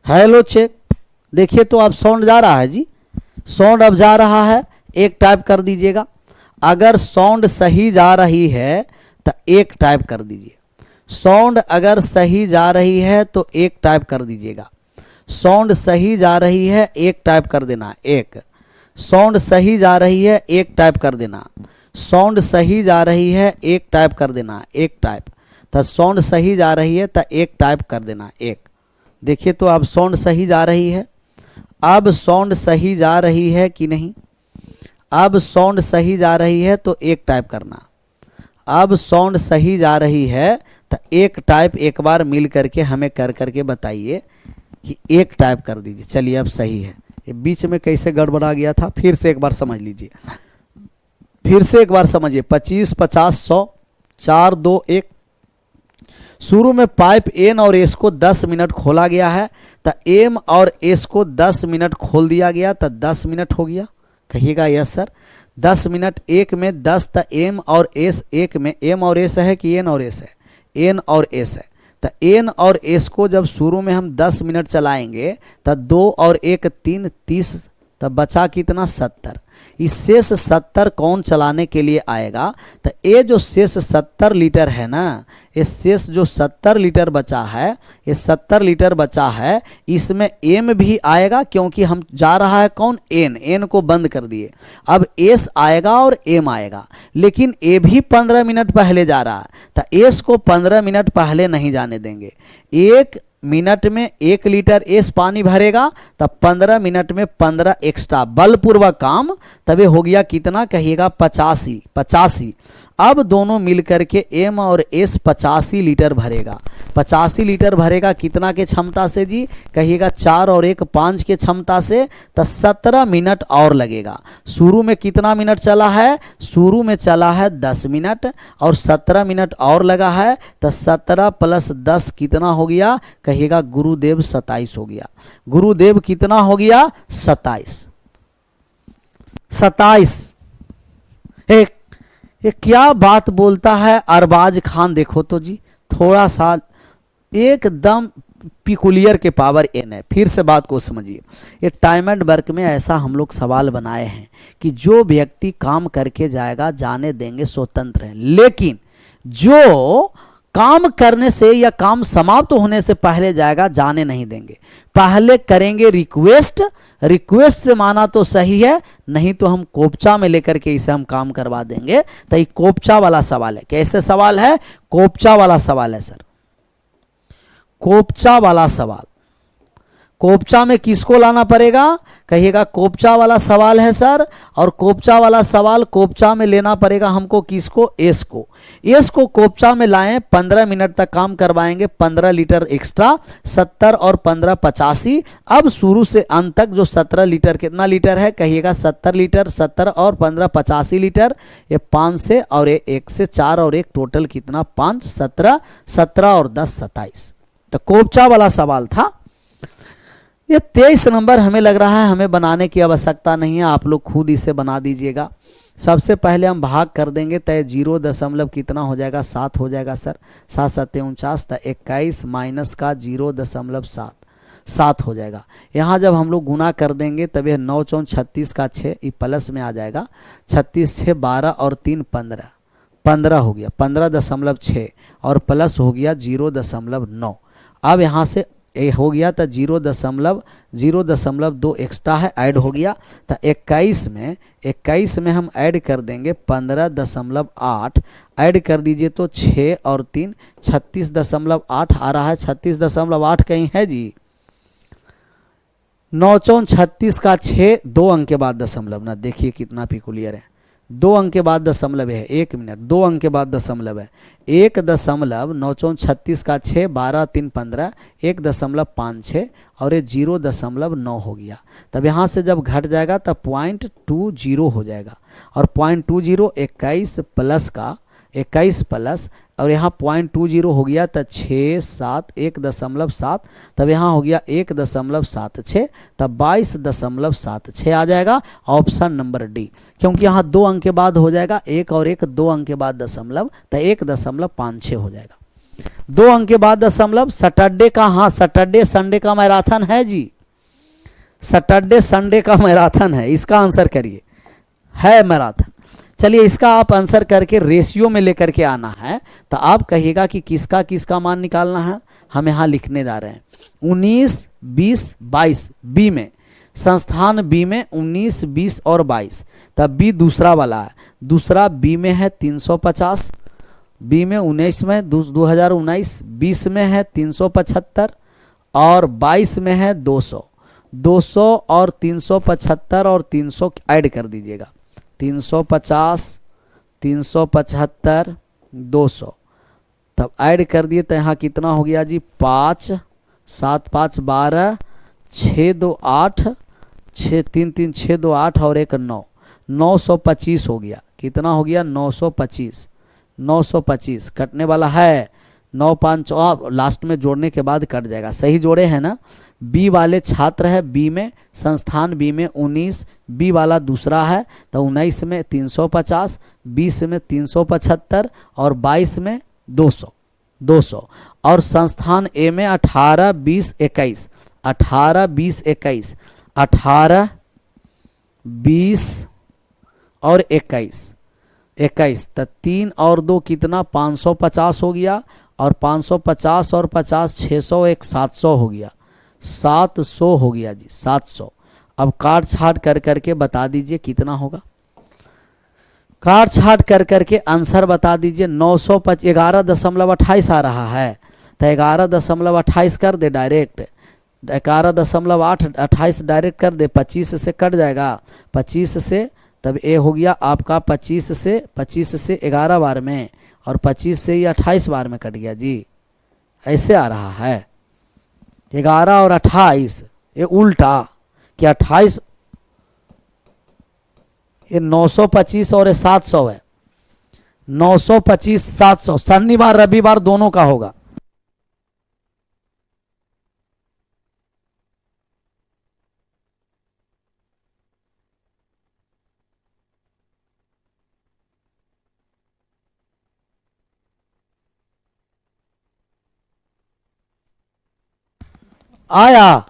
hello check. देखिए तो अब साउंड जा रहा है जी, साउंड अब जा रहा है। एक टाइप कर दीजिएगा। अगर साउंड सही जा रही है तो एक टाइप कर दीजिए। साउंड अगर सही जा रही है तो एक टाइप कर दीजिएगा। साउंड सही जा रही है एक टाइप कर देना। एक साउंड सही जा रही है एक टाइप कर देना। साउंड सही जा रही है एक टाइप कर देना। एक टाइप। तो साउंड सही जा रही है तो एक टाइप कर देना। एक। देखिए तो अब साउंड सही जा रही है। अब साउंड सही जा रही है कि नहीं? अब साउंड सही जा रही है तो एक टाइप करना। अब साउंड सही जा रही है तो एक टाइप एक बार मिल करके हमें कर करके बताइए कि एक टाइप कर दीजिए। चलिए अब सही है। ये बीच में कैसे गड़बड़ा गया था, फिर से एक बार समझ लीजिए, फिर से एक बार समझिए। 25, 50, 100, 4, 2, 1। शुरू में पाइप एन और एस को 10 मिनट खोला गया है, तो एम और एस को 10 मिनट खोल दिया गया, तो 10 मिनट हो गया। कहिएगा यस सर। 10 मिनट, एक में 10, तो एम और एस, एक में एम और एस है कि एन और एस है? एन और एस है। तो एन और एस को जब शुरू में हम 10 मिनट चलाएंगे तो 2 और 1 3, 30, तब बचा कितना? 70। इस शेष 70 कौन चलाने के लिए आएगा? तो ये जो शेष 70 लीटर है ना, ये शेष जो 70 लीटर बचा है, ये 70 लीटर बचा है, इसमें एम भी आएगा क्योंकि हम जा रहा है कौन? एन। एन को बंद कर दिए। अब एस आएगा और एम आएगा, लेकिन ए भी 15 मिनट पहले जा रहा है, तो एस को 15 मिनट पहले नहीं जाने देंगे। 1 मिनट में 1 लीटर एस पानी भरेगा, तब 15 मिनट में 15 एक्स्ट्रा बलपूर्वक काम, तभी हो गया कितना? कहिएगा 85। 85। अब दोनों मिलकर के एम और एस 85 लीटर भरेगा। 85 लीटर भरेगा कितना के क्षमता से जी? कहिएगा 4 और 1 5 के क्षमता से। तो 17 मिनट और लगेगा। शुरू में कितना मिनट चला है? शुरू में चला है 10 मिनट और 17 मिनट और लगा है, तो 17 + 10 कितना हो गया? कहिएगा गुरुदेव 27 हो गया। गुरुदेव कितना हो गया? 27। 27। एक ये क्या बात बोलता है अरबाज खान, देखो तो जी, थोड़ा सा एकदम पिकुलियर के पावर एन है। फिर से बात को समझिए। ये टाइम एंड वर्क में ऐसा हम लोग सवाल बनाए हैं कि जो व्यक्ति काम करके जाएगा जाने देंगे, स्वतंत्र है, लेकिन जो काम करने से या काम समाप्त होने से पहले जाएगा जाने नहीं देंगे। पहले करेंगे रिक्वेस्ट, रिक्वेस्ट से माना तो सही है, नहीं तो हम कोपचा में लेकर के इसे हम काम करवा देंगे। तो ये कोपचा वाला सवाल है। कैसे सवाल है? कोपचा वाला सवाल है सर, कोपचा वाला सवाल। कोपचा में किसको लाना पड़ेगा? कहिएगा कोपचा वाला सवाल है सर, और कोपचा वाला सवाल कोपचा में लेना पड़ेगा हमको किसको? एस को। एस को कोपचा में लाएं, 15 मिनट तक काम करवाएंगे, 15 लीटर एक्स्ट्रा, 70 और 15 85। अब शुरू से अंत तक जो 17 लीटर, कितना लीटर है? कहिएगा 70 लीटर। 70 और 15 85 लीटर। ये 5 से और 1 से 4 और 1 टोटल कितना? 5, 17, 17 और 10 27। तो कोपचा वाला सवाल था। ये 23 नंबर हमें लग रहा है हमें बनाने की आवश्यकता नहीं है, आप लोग खुद इसे बना दीजिएगा। सबसे पहले हम भाग कर देंगे, तय 0 दशमलव कितना हो जाएगा? 7 हो जाएगा सर। 7 7 49, तो 21 माइनस का 0.7 7 हो जाएगा। यहाँ जब हम लोग गुना कर देंगे तब यह 9 4 36 का 6, ये प्लस में आ जाएगा। 36 6 12 और 3 15, 15 हो गया। 15.6 और प्लस हो गया 0.9। अब यहाँ से ये हो गया, तो 0.2 एक्स्ट्रा है, ऐड हो गया। तो 21 में हम ऐड कर देंगे 15.8, ऐड कर दीजिए तो 6 और 3 36.8 आ रहा है। 36.8 कहीं है जी? 9 4 36 का 6, 2 अंक के बाद दशमलव ना, देखिए कितना पिकुलियर है। 2 अंक के बाद दशमलव है। 1 मिनट, 2 अंक के बाद दशमलव है। 1.9 4 36 का 6, 12 3 15, 1.56 और ये 0.9 हो गया। तब यहाँ से जब घट जाएगा तब 0.20 हो जाएगा, और 0.20 21 प्लस का 21 प्लस, और यहाँ 0.20 हो गया, तो 6 7 1.7, तब यहाँ हो गया 1.76, तब 22.76 आ जाएगा। ऑप्शन नंबर डी, क्योंकि यहाँ 2 अंक के बाद हो जाएगा 1 और 1, 2 अंक के बाद दशमलव, तो 1.56 हो जाएगा। 2 अंक के बाद दशमलव। सैटरडे का, हाँ सैटरडे संडे का मैराथन है जी, सैटरडे संडे का मैराथन है, इसका आंसर करिए। है मैराथन। चलिए इसका आप आंसर करके रेशियो में लेकर के आना है, तो आप कहिएगा कि किसका किसका मान निकालना है। हम यहाँ लिखने जा रहे हैं 19 20 22 बी में, संस्थान बी में 19 20 और 22, तब बी दूसरा वाला है। दूसरा बी में है 350, बी में 19 में 2019, 20 में है 375 और 22 में है 200। 200 और 375 और 300 ऐड कर दीजिएगा। 350 375 200। तब ऐड कर दिए तो यहाँ कितना हो गया जी 5 7 5 12 6 2 8 6 3 3 6 2 8 और 1 9 925 हो गया। कितना हो गया 925। 925 कटने वाला है 9 5 लास्ट में जोड़ने के बाद कट जाएगा। सही जोड़े हैं ना। बी वाले छात्र है, बी में संस्थान बी में 19, बी वाला दूसरा है तो 19 में 350, 20 में 375 और 22 में 200 और संस्थान ए में 18 20 21 18 20 21 18 20 और 21 तो 3 और 2 कितना 550 हो गया और 550 और 50 600 एक 700 हो गया। 700 हो गया जी 700। अब काट छाट कर करके बता दीजिए कितना होगा। काट छाट कर करके आंसर बता दीजिए। 11.28 आ रहा है तो 11.28 कर दे डायरेक्ट। 11.28 डायरेक्ट कर दे। 25 से कट जाएगा 25 से, तब ए हो गया आपका 25 से 11 बार में और 25 से ये 28 बार में कट गया जी। ऐसे आ रहा है 11 और 28 ये उल्टा कि 28 ये 925 और ये 700 है। 925 700 शनिवार रविवार दोनों का होगा। आया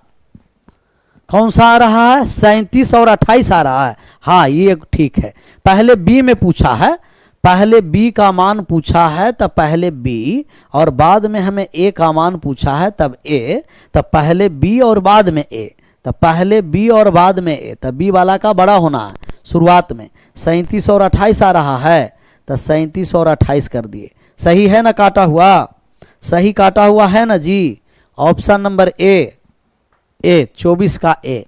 कौन सा आ रहा है 37 और 28 आ रहा है। हाँ ये ठीक है। पहले बी में पूछा है, पहले बी का मान पूछा है तब पहले बी और बाद में हमें ए का मान पूछा है तब ए, तब पहले बी और बाद में ए, तब पहले बी और बाद में ए, तब बी वाला का बड़ा होना है शुरुआत में। 37 और 28 आ रहा है तो 37 और 28 कर दिए। सही है ना काटा हुआ, सही काटा हुआ है ना जी। ऑप्शन नंबर ए 24 का ए।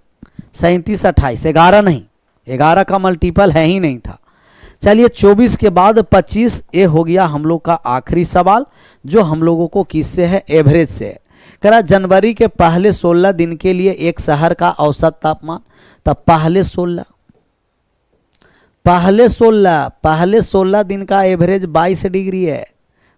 37 28 11 नहीं, 11 का मल्टीपल है ही नहीं था। चलिए 24 के बाद 25 ए हो गया हम लोग का आखिरी सवाल जो हम लोगों को किससे है एवरेज से है। करा जनवरी के पहले 16 दिन के लिए एक शहर का औसत तापमान, तब पहले 16 दिन का एवरेज 22 डिग्री है,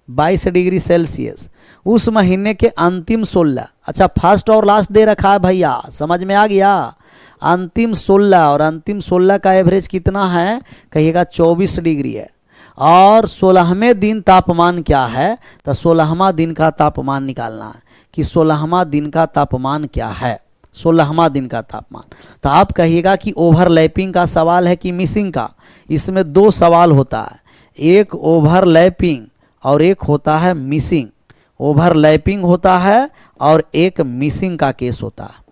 22 डिग्री सेल्सियस। उस महीने के अंतिम 16, अच्छा फर्स्ट और लास्ट दे रखा है भैया, समझ में आ गया। अंतिम 16 और अंतिम 16 का एवरेज कितना है कहिएगा 24 डिग्री है। और 16वें दिन तापमान क्या है तो 16वां दिन का तापमान निकालना है कि 16वां दिन का तापमान क्या है। 16वां दिन का तापमान तो आप कहिएगा कि ओवरलैपिंग का सवाल है कि मिसिंग का। इसमें दो सवाल होता है, एक ओवरलैपिंग और एक होता है मिसिंग। ओवरलैपिंग होता है और एक मिसिंग का केस होता है।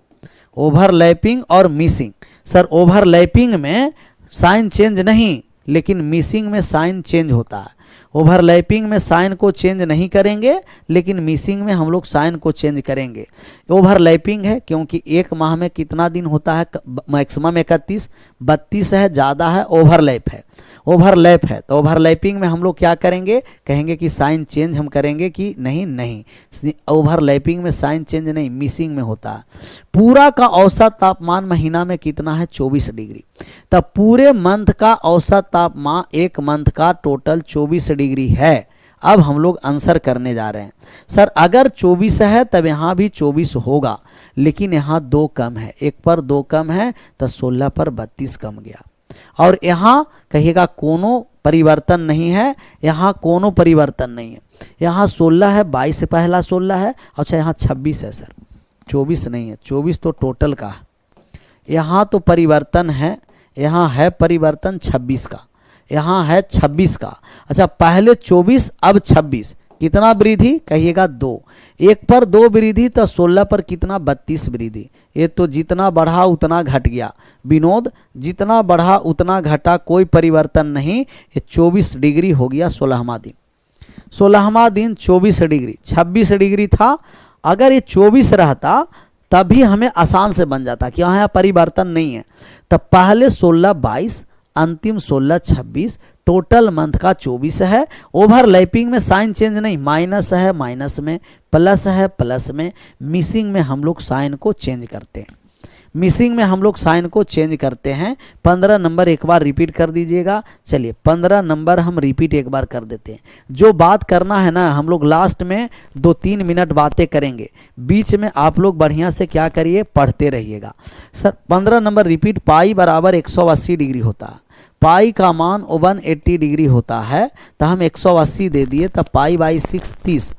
ओवरलैपिंग और मिसिंग। सर ओवरलैपिंग में साइन चेंज नहीं लेकिन मिसिंग में साइन चेंज होता है। ओवरलैपिंग में साइन को चेंज नहीं करेंगे लेकिन मिसिंग में हम लोग साइन को चेंज करेंगे। ओवरलैपिंग है क्योंकि एक माह में कितना दिन होता है मैक्सिमम 31, 32 है ज़्यादा है, ओवरलैप है। ओवरलैप है तो ओवरलैपिंग में हम लोग क्या करेंगे कहेंगे कि साइन चेंज हम करेंगे कि नहीं ओवरलैपिंग में साइन चेंज नहीं मिसिंग में होता है। पूरा का औसत तापमान महीना में कितना है 24 डिग्री। तब पूरे मंथ का औसत तापमान एक मंथ का टोटल 24 डिग्री है। अब हम लोग आंसर करने जा रहे हैं। सर अगर 24 है तब यहाँ भी 24 होगा लेकिन यहाँ 2 कम है, 1 पर 2 कम है तो 16 पर 32 कम गया। और यहाँ कहिएगा कोनो परिवर्तन नहीं है, यहाँ कोनो परिवर्तन नहीं है। यहाँ 16 है, 22 से पहला 16 है। अच्छा यहाँ 26 है सर, 24 नहीं है, 24 तो टोटल का है। यहाँ तो परिवर्तन है, यहाँ है परिवर्तन 26 का, यहाँ है 26 का। अच्छा पहले 24 अब 26, कितना वृद्धि कहिएगा 2, 1 पर 2 वृद्धि तो 16 पर कितना 32 वृद्धि। ये तो जितना बढ़ा उतना घट गया विनोद, जितना बढ़ा उतना घटा, कोई परिवर्तन नहीं। ये 24 डिग्री हो गया 16वां दिन। 16वां दिन 24 डिग्री, 26 डिग्री था। अगर ये 24 रहता तभी हमें आसान से बन जाता कि यहाँ परिवर्तन नहीं है। तब पहले 16 22, अंतिम 16 26, टोटल मंथ का 24 है। ओवरलैपिंग में साइन चेंज नहीं, माइनस है माइनस में, प्लस है प्लस में, मिसिंग में हम लोग साइन को चेंज करते हैं। मिसिंग में हम लोग साइन को चेंज करते हैं। 15 नंबर एक बार रिपीट कर दीजिएगा। चलिए 15 नंबर हम रिपीट एक बार कर देते हैं। जो बात करना है ना, हम लोग लास्ट में 2-3 मिनट बातें करेंगे, बीच में आप लोग बढ़िया से क्या करिए, पढ़ते रहिएगा। सर 15 नंबर रिपीट, पाई बराबर 180 डिग्री होता है, पाई का मान 180 डिग्री होता है, तो हम 180 दे दिए, तब pi by 6 30,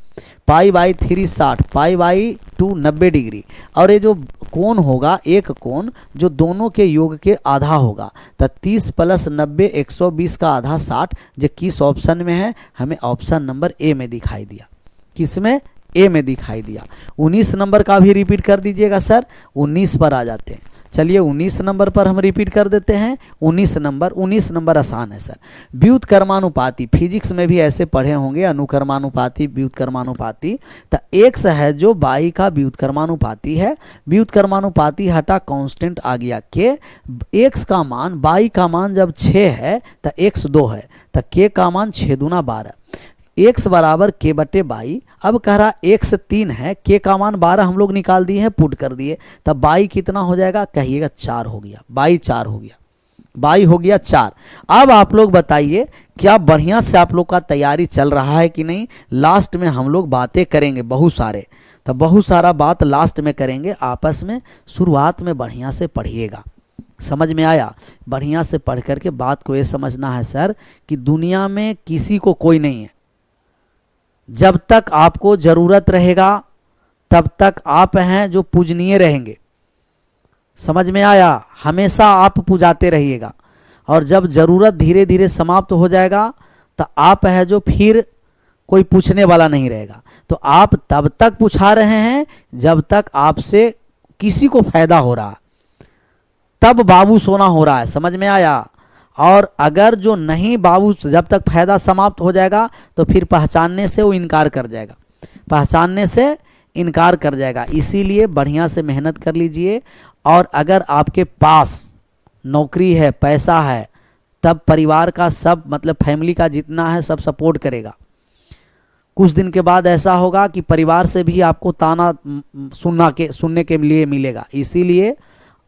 pi by 3 60, pi by 2 90 degree. और ये जो कोण होगा, एक कोण जो दोनों के योग के आधा होगा, तो 30 + 90 120 का आधा 60, जो किस ऑप्शन में है, हमें ऑप्शन नंबर ए में दिखाई दिया। किस में? ए में दिखाई दिया। 19 नंबर का भी रिपीट कर दीजिएगा सर। 19 पर आ जाते हैं। चलिए 19 नंबर पर हम रिपीट कर देते हैं। 19 नंबर आसान है सर। व्युत्क्रमानुपाती, फिजिक्स में भी ऐसे पढ़े होंगे, अनुक्रमानुपाती, व्युत्क्रमानुपाती। तो x है जो y का व्युत्क्रमानुपाती है। व्युत्क्रमानुपाती हटा, कांस्टेंट आ गया k। x का मान, y का मान जब 6 है तो x 2 है, तो k का मान 6 दूना 12, x बराबर k बटे बाई। अब कह रहा x 3 है, k का मान 12 हम लोग निकाल दिए हैं, पुट कर दिए, तब बाई कितना हो जाएगा, कहिएगा 4 हो गया, बाई 4 हो गया, बाई हो गया 4। अब आप लोग बताइए क्या बढ़िया से आप लोग का तैयारी चल रहा है कि नहीं? लास्ट में हम लोग बातें करेंगे बहुत सारे, तो बहुत सारा बात लास्ट में करेंगे आपस में। शुरुआत में बढ़िया से पढ़िएगा, समझ में आया? बढ़िया से पढ़ करके बात को ये समझना है सर कि दुनिया में किसी को कोई नहीं है। जब तक आपको जरूरत रहेगा तब तक आप हैं जो पूजनीय रहेंगे। समझ में आया? हमेशा आप पूजाते रहिएगा, और जब जरूरत धीरे धीरे समाप्त हो जाएगा तो आप है जो फिर कोई पूछने वाला नहीं रहेगा। तो आप तब तक पूछा रहे हैं जब तक आपसे किसी को फायदा हो रहा है, तब बाबू सोना हो रहा है। समझ में आया? और अगर जो नहीं बाबू, जब तक फायदा समाप्त हो जाएगा तो फिर पहचानने से वो इनकार कर जाएगा, पहचानने से इनकार कर जाएगा। इसीलिए बढ़िया से मेहनत कर लीजिए। और अगर आपके पास नौकरी है, पैसा है, तब परिवार का सब, मतलब फैमिली का जितना है सब सपोर्ट करेगा। कुछ दिन के बाद ऐसा होगा कि परिवार से भी आपको ताना सुनने के लिए मिलेगा। इसीलिए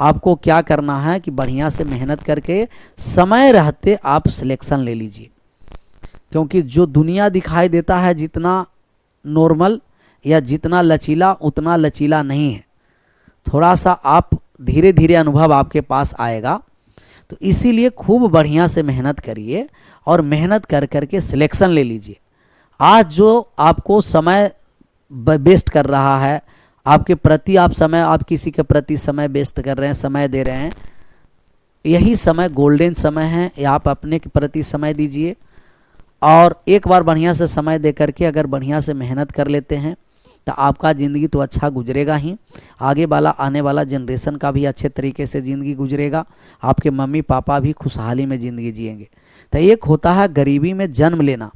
आपको क्या करना है कि बढ़िया से मेहनत करके समय रहते आप सिलेक्शन ले लीजिए, क्योंकि जो दुनिया दिखाई देता है जितना नॉर्मल या जितना लचीला, उतना लचीला नहीं है। थोड़ा सा आप धीरे धीरे अनुभव आपके पास आएगा। तो इसीलिए खूब बढ़िया से मेहनत करिए और मेहनत कर करके सिलेक्शन ले लीजिए। आज जो आपको समय वेस्ट कर रहा है, आपके प्रति आप समय, आप किसी के प्रति समय वेस्ट कर रहे हैं, समय दे रहे हैं, यही समय गोल्डन समय है। आप अपने के प्रति समय दीजिए, और एक बार बढ़िया से समय दे करके अगर बढ़िया से मेहनत कर लेते हैं तो आपका ज़िंदगी तो अच्छा गुजरेगा ही, आगे वाला आने वाला जनरेशन का भी अच्छे तरीके से ज़िंदगी गुजरेगा, आपके मम्मी पापा भी खुशहाली में ज़िंदगी जिएंगे। तो एक होता है गरीबी में जन्म लेना,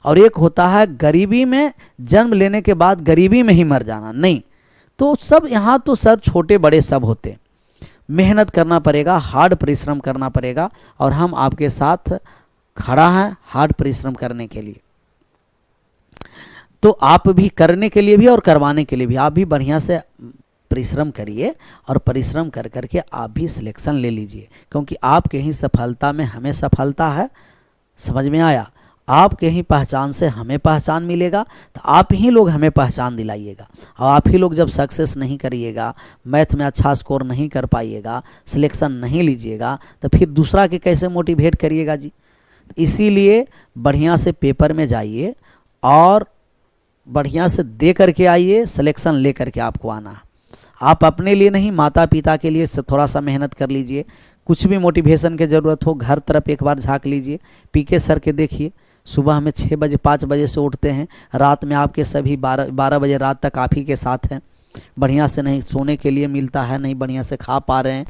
और एक होता है गरीबी में जन्म लेने के बाद गरीबी में ही मर जाना। नहीं, तो सब यहाँ तो सर छोटे बड़े सब होते। मेहनत करना पड़ेगा, हार्ड परिश्रम करना पड़ेगा, और हम आपके साथ खड़ा हैं हार्ड परिश्रम करने के लिए। तो आप भी करने के लिए भी और करवाने के लिए भी आप भी बढ़िया से परिश्रम करिए, और परिश्रम कर करके आप भी सिलेक्शन ले लीजिए, क्योंकि आपके ही सफलता में हमें सफलता है। समझ में आया? आपके ही पहचान से हमें पहचान मिलेगा, तो आप ही लोग हमें पहचान दिलाइएगा। और आप ही लोग जब सक्सेस नहीं करिएगा, मैथ में अच्छा स्कोर नहीं कर पाइएगा, सिलेक्शन नहीं लीजिएगा, तो फिर दूसरा के कैसे मोटिवेट करिएगा जी? इसीलिए बढ़िया से पेपर में जाइए और बढ़िया से दे करके आइए, सिलेक्शन ले करके आपको आना है। आप अपने लिए नहीं, माता पिता के लिए थोड़ा सा मेहनत कर लीजिए। कुछ भी मोटिवेशन की ज़रूरत हो, घर तरफ एक बार झांक लीजिए, पीके सर के देखिए। सुबह में 6 बजे 5 बजे से उठते हैं, रात में आपके सभी 12 बजे रात तक आप ही के साथ हैं। बढ़िया से नहीं सोने के लिए मिलता है, नहीं बढ़िया से खा पा रहे हैं।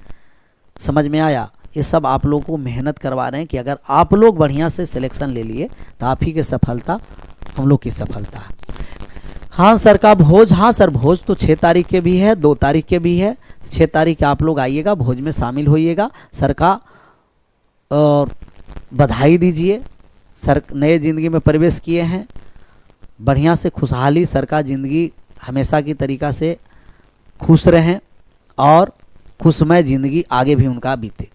समझ में आया? ये सब आप लोगों को मेहनत करवा रहे हैं कि अगर आप लोग बढ़िया से सिलेक्शन ले लिए तो आप ही की सफलता हम लोग की सफलता है। हाँ सर का भोज, हाँ सर भोज तो 6 तारीख के भी है, 2 तारीख के भी है। 6 तारीख आप लोग आइएगा, भोज में शामिल होइएगा। सर का और बधाई दीजिए। सर नए ज़िंदगी में प्रवेश किए हैं, बढ़िया से खुशहाली सर का ज़िंदगी हमेशा की तरीक़ा से खुश रहें और खुशमय ज़िंदगी आगे भी उनका बीते,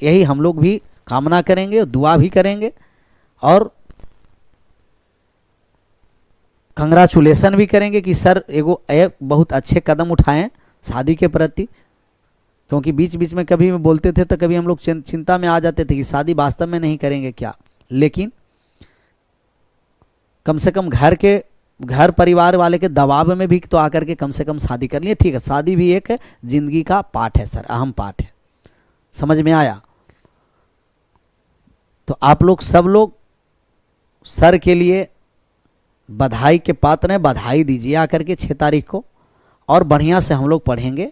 यही हम लोग भी कामना करेंगे, दुआ भी करेंगे और कंग्रेचुलेसन भी करेंगे कि सर एक बहुत अच्छे कदम उठाएं शादी के प्रति। क्योंकि बीच बीच में कभी बोलते थे तो कभी हम लोग चिंता में आ जाते थे कि शादी वास्तव में नहीं करेंगे क्या, लेकिन कम से कम घर परिवार वाले के दबाव में भी तो आकर के कम से कम शादी कर लिए। ठीक है, शादी भी एक जिंदगी का पार्ट है सर, अहम पार्ट है, समझ में आया। तो आप लोग सब लोग सर के लिए बधाई के पात्र हैं, बधाई दीजिए आकर के 6 तारीख को, और बढ़िया से हम लोग पढ़ेंगे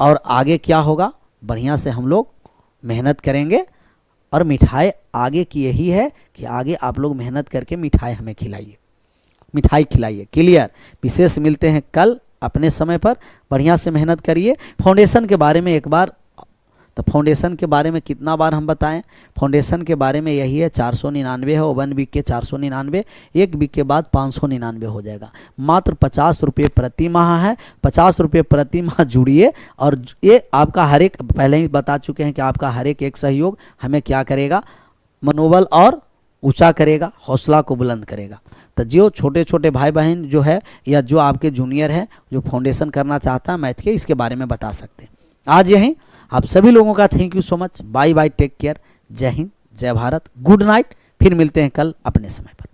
और आगे क्या होगा बढ़िया से हम लोग मेहनत करेंगे। और मिठाई आगे की यही है कि आगे आप लोग मेहनत करके मिठाई हमें खिलाइए, मिठाई खिलाइए। क्लियर। विशेष मिलते हैं कल अपने समय पर, बढ़िया से मेहनत करिए। फाउंडेशन के बारे में एक बार, तो फाउंडेशन के बारे में कितना बार हम बताएं, फाउंडेशन के बारे में यही है 499 है, 1 वीक के 499, 1 वीक के बाद 599 हो जाएगा। मात्र 50 रुपये प्रति माह है, 50 रुपये प्रति माह जुड़िए। और ये आपका हर एक, पहले ही बता चुके हैं कि आपका हर एक सहयोग हमें क्या करेगा, मनोबल और ऊंचा करेगा, हौसला को बुलंद करेगा। तो जो छोटे छोटे भाई बहन जो है या जो आपके जूनियर हैं जो फाउंडेशन करना चाहता है मैथ के, इसके बारे में बता सकते हैं। आज यहीं आप सभी लोगों का thank you so much. Bye bye, take care, जय हिंद, जय भारत, गुड नाइट। फिर मिलते हैं कल अपने समय पर।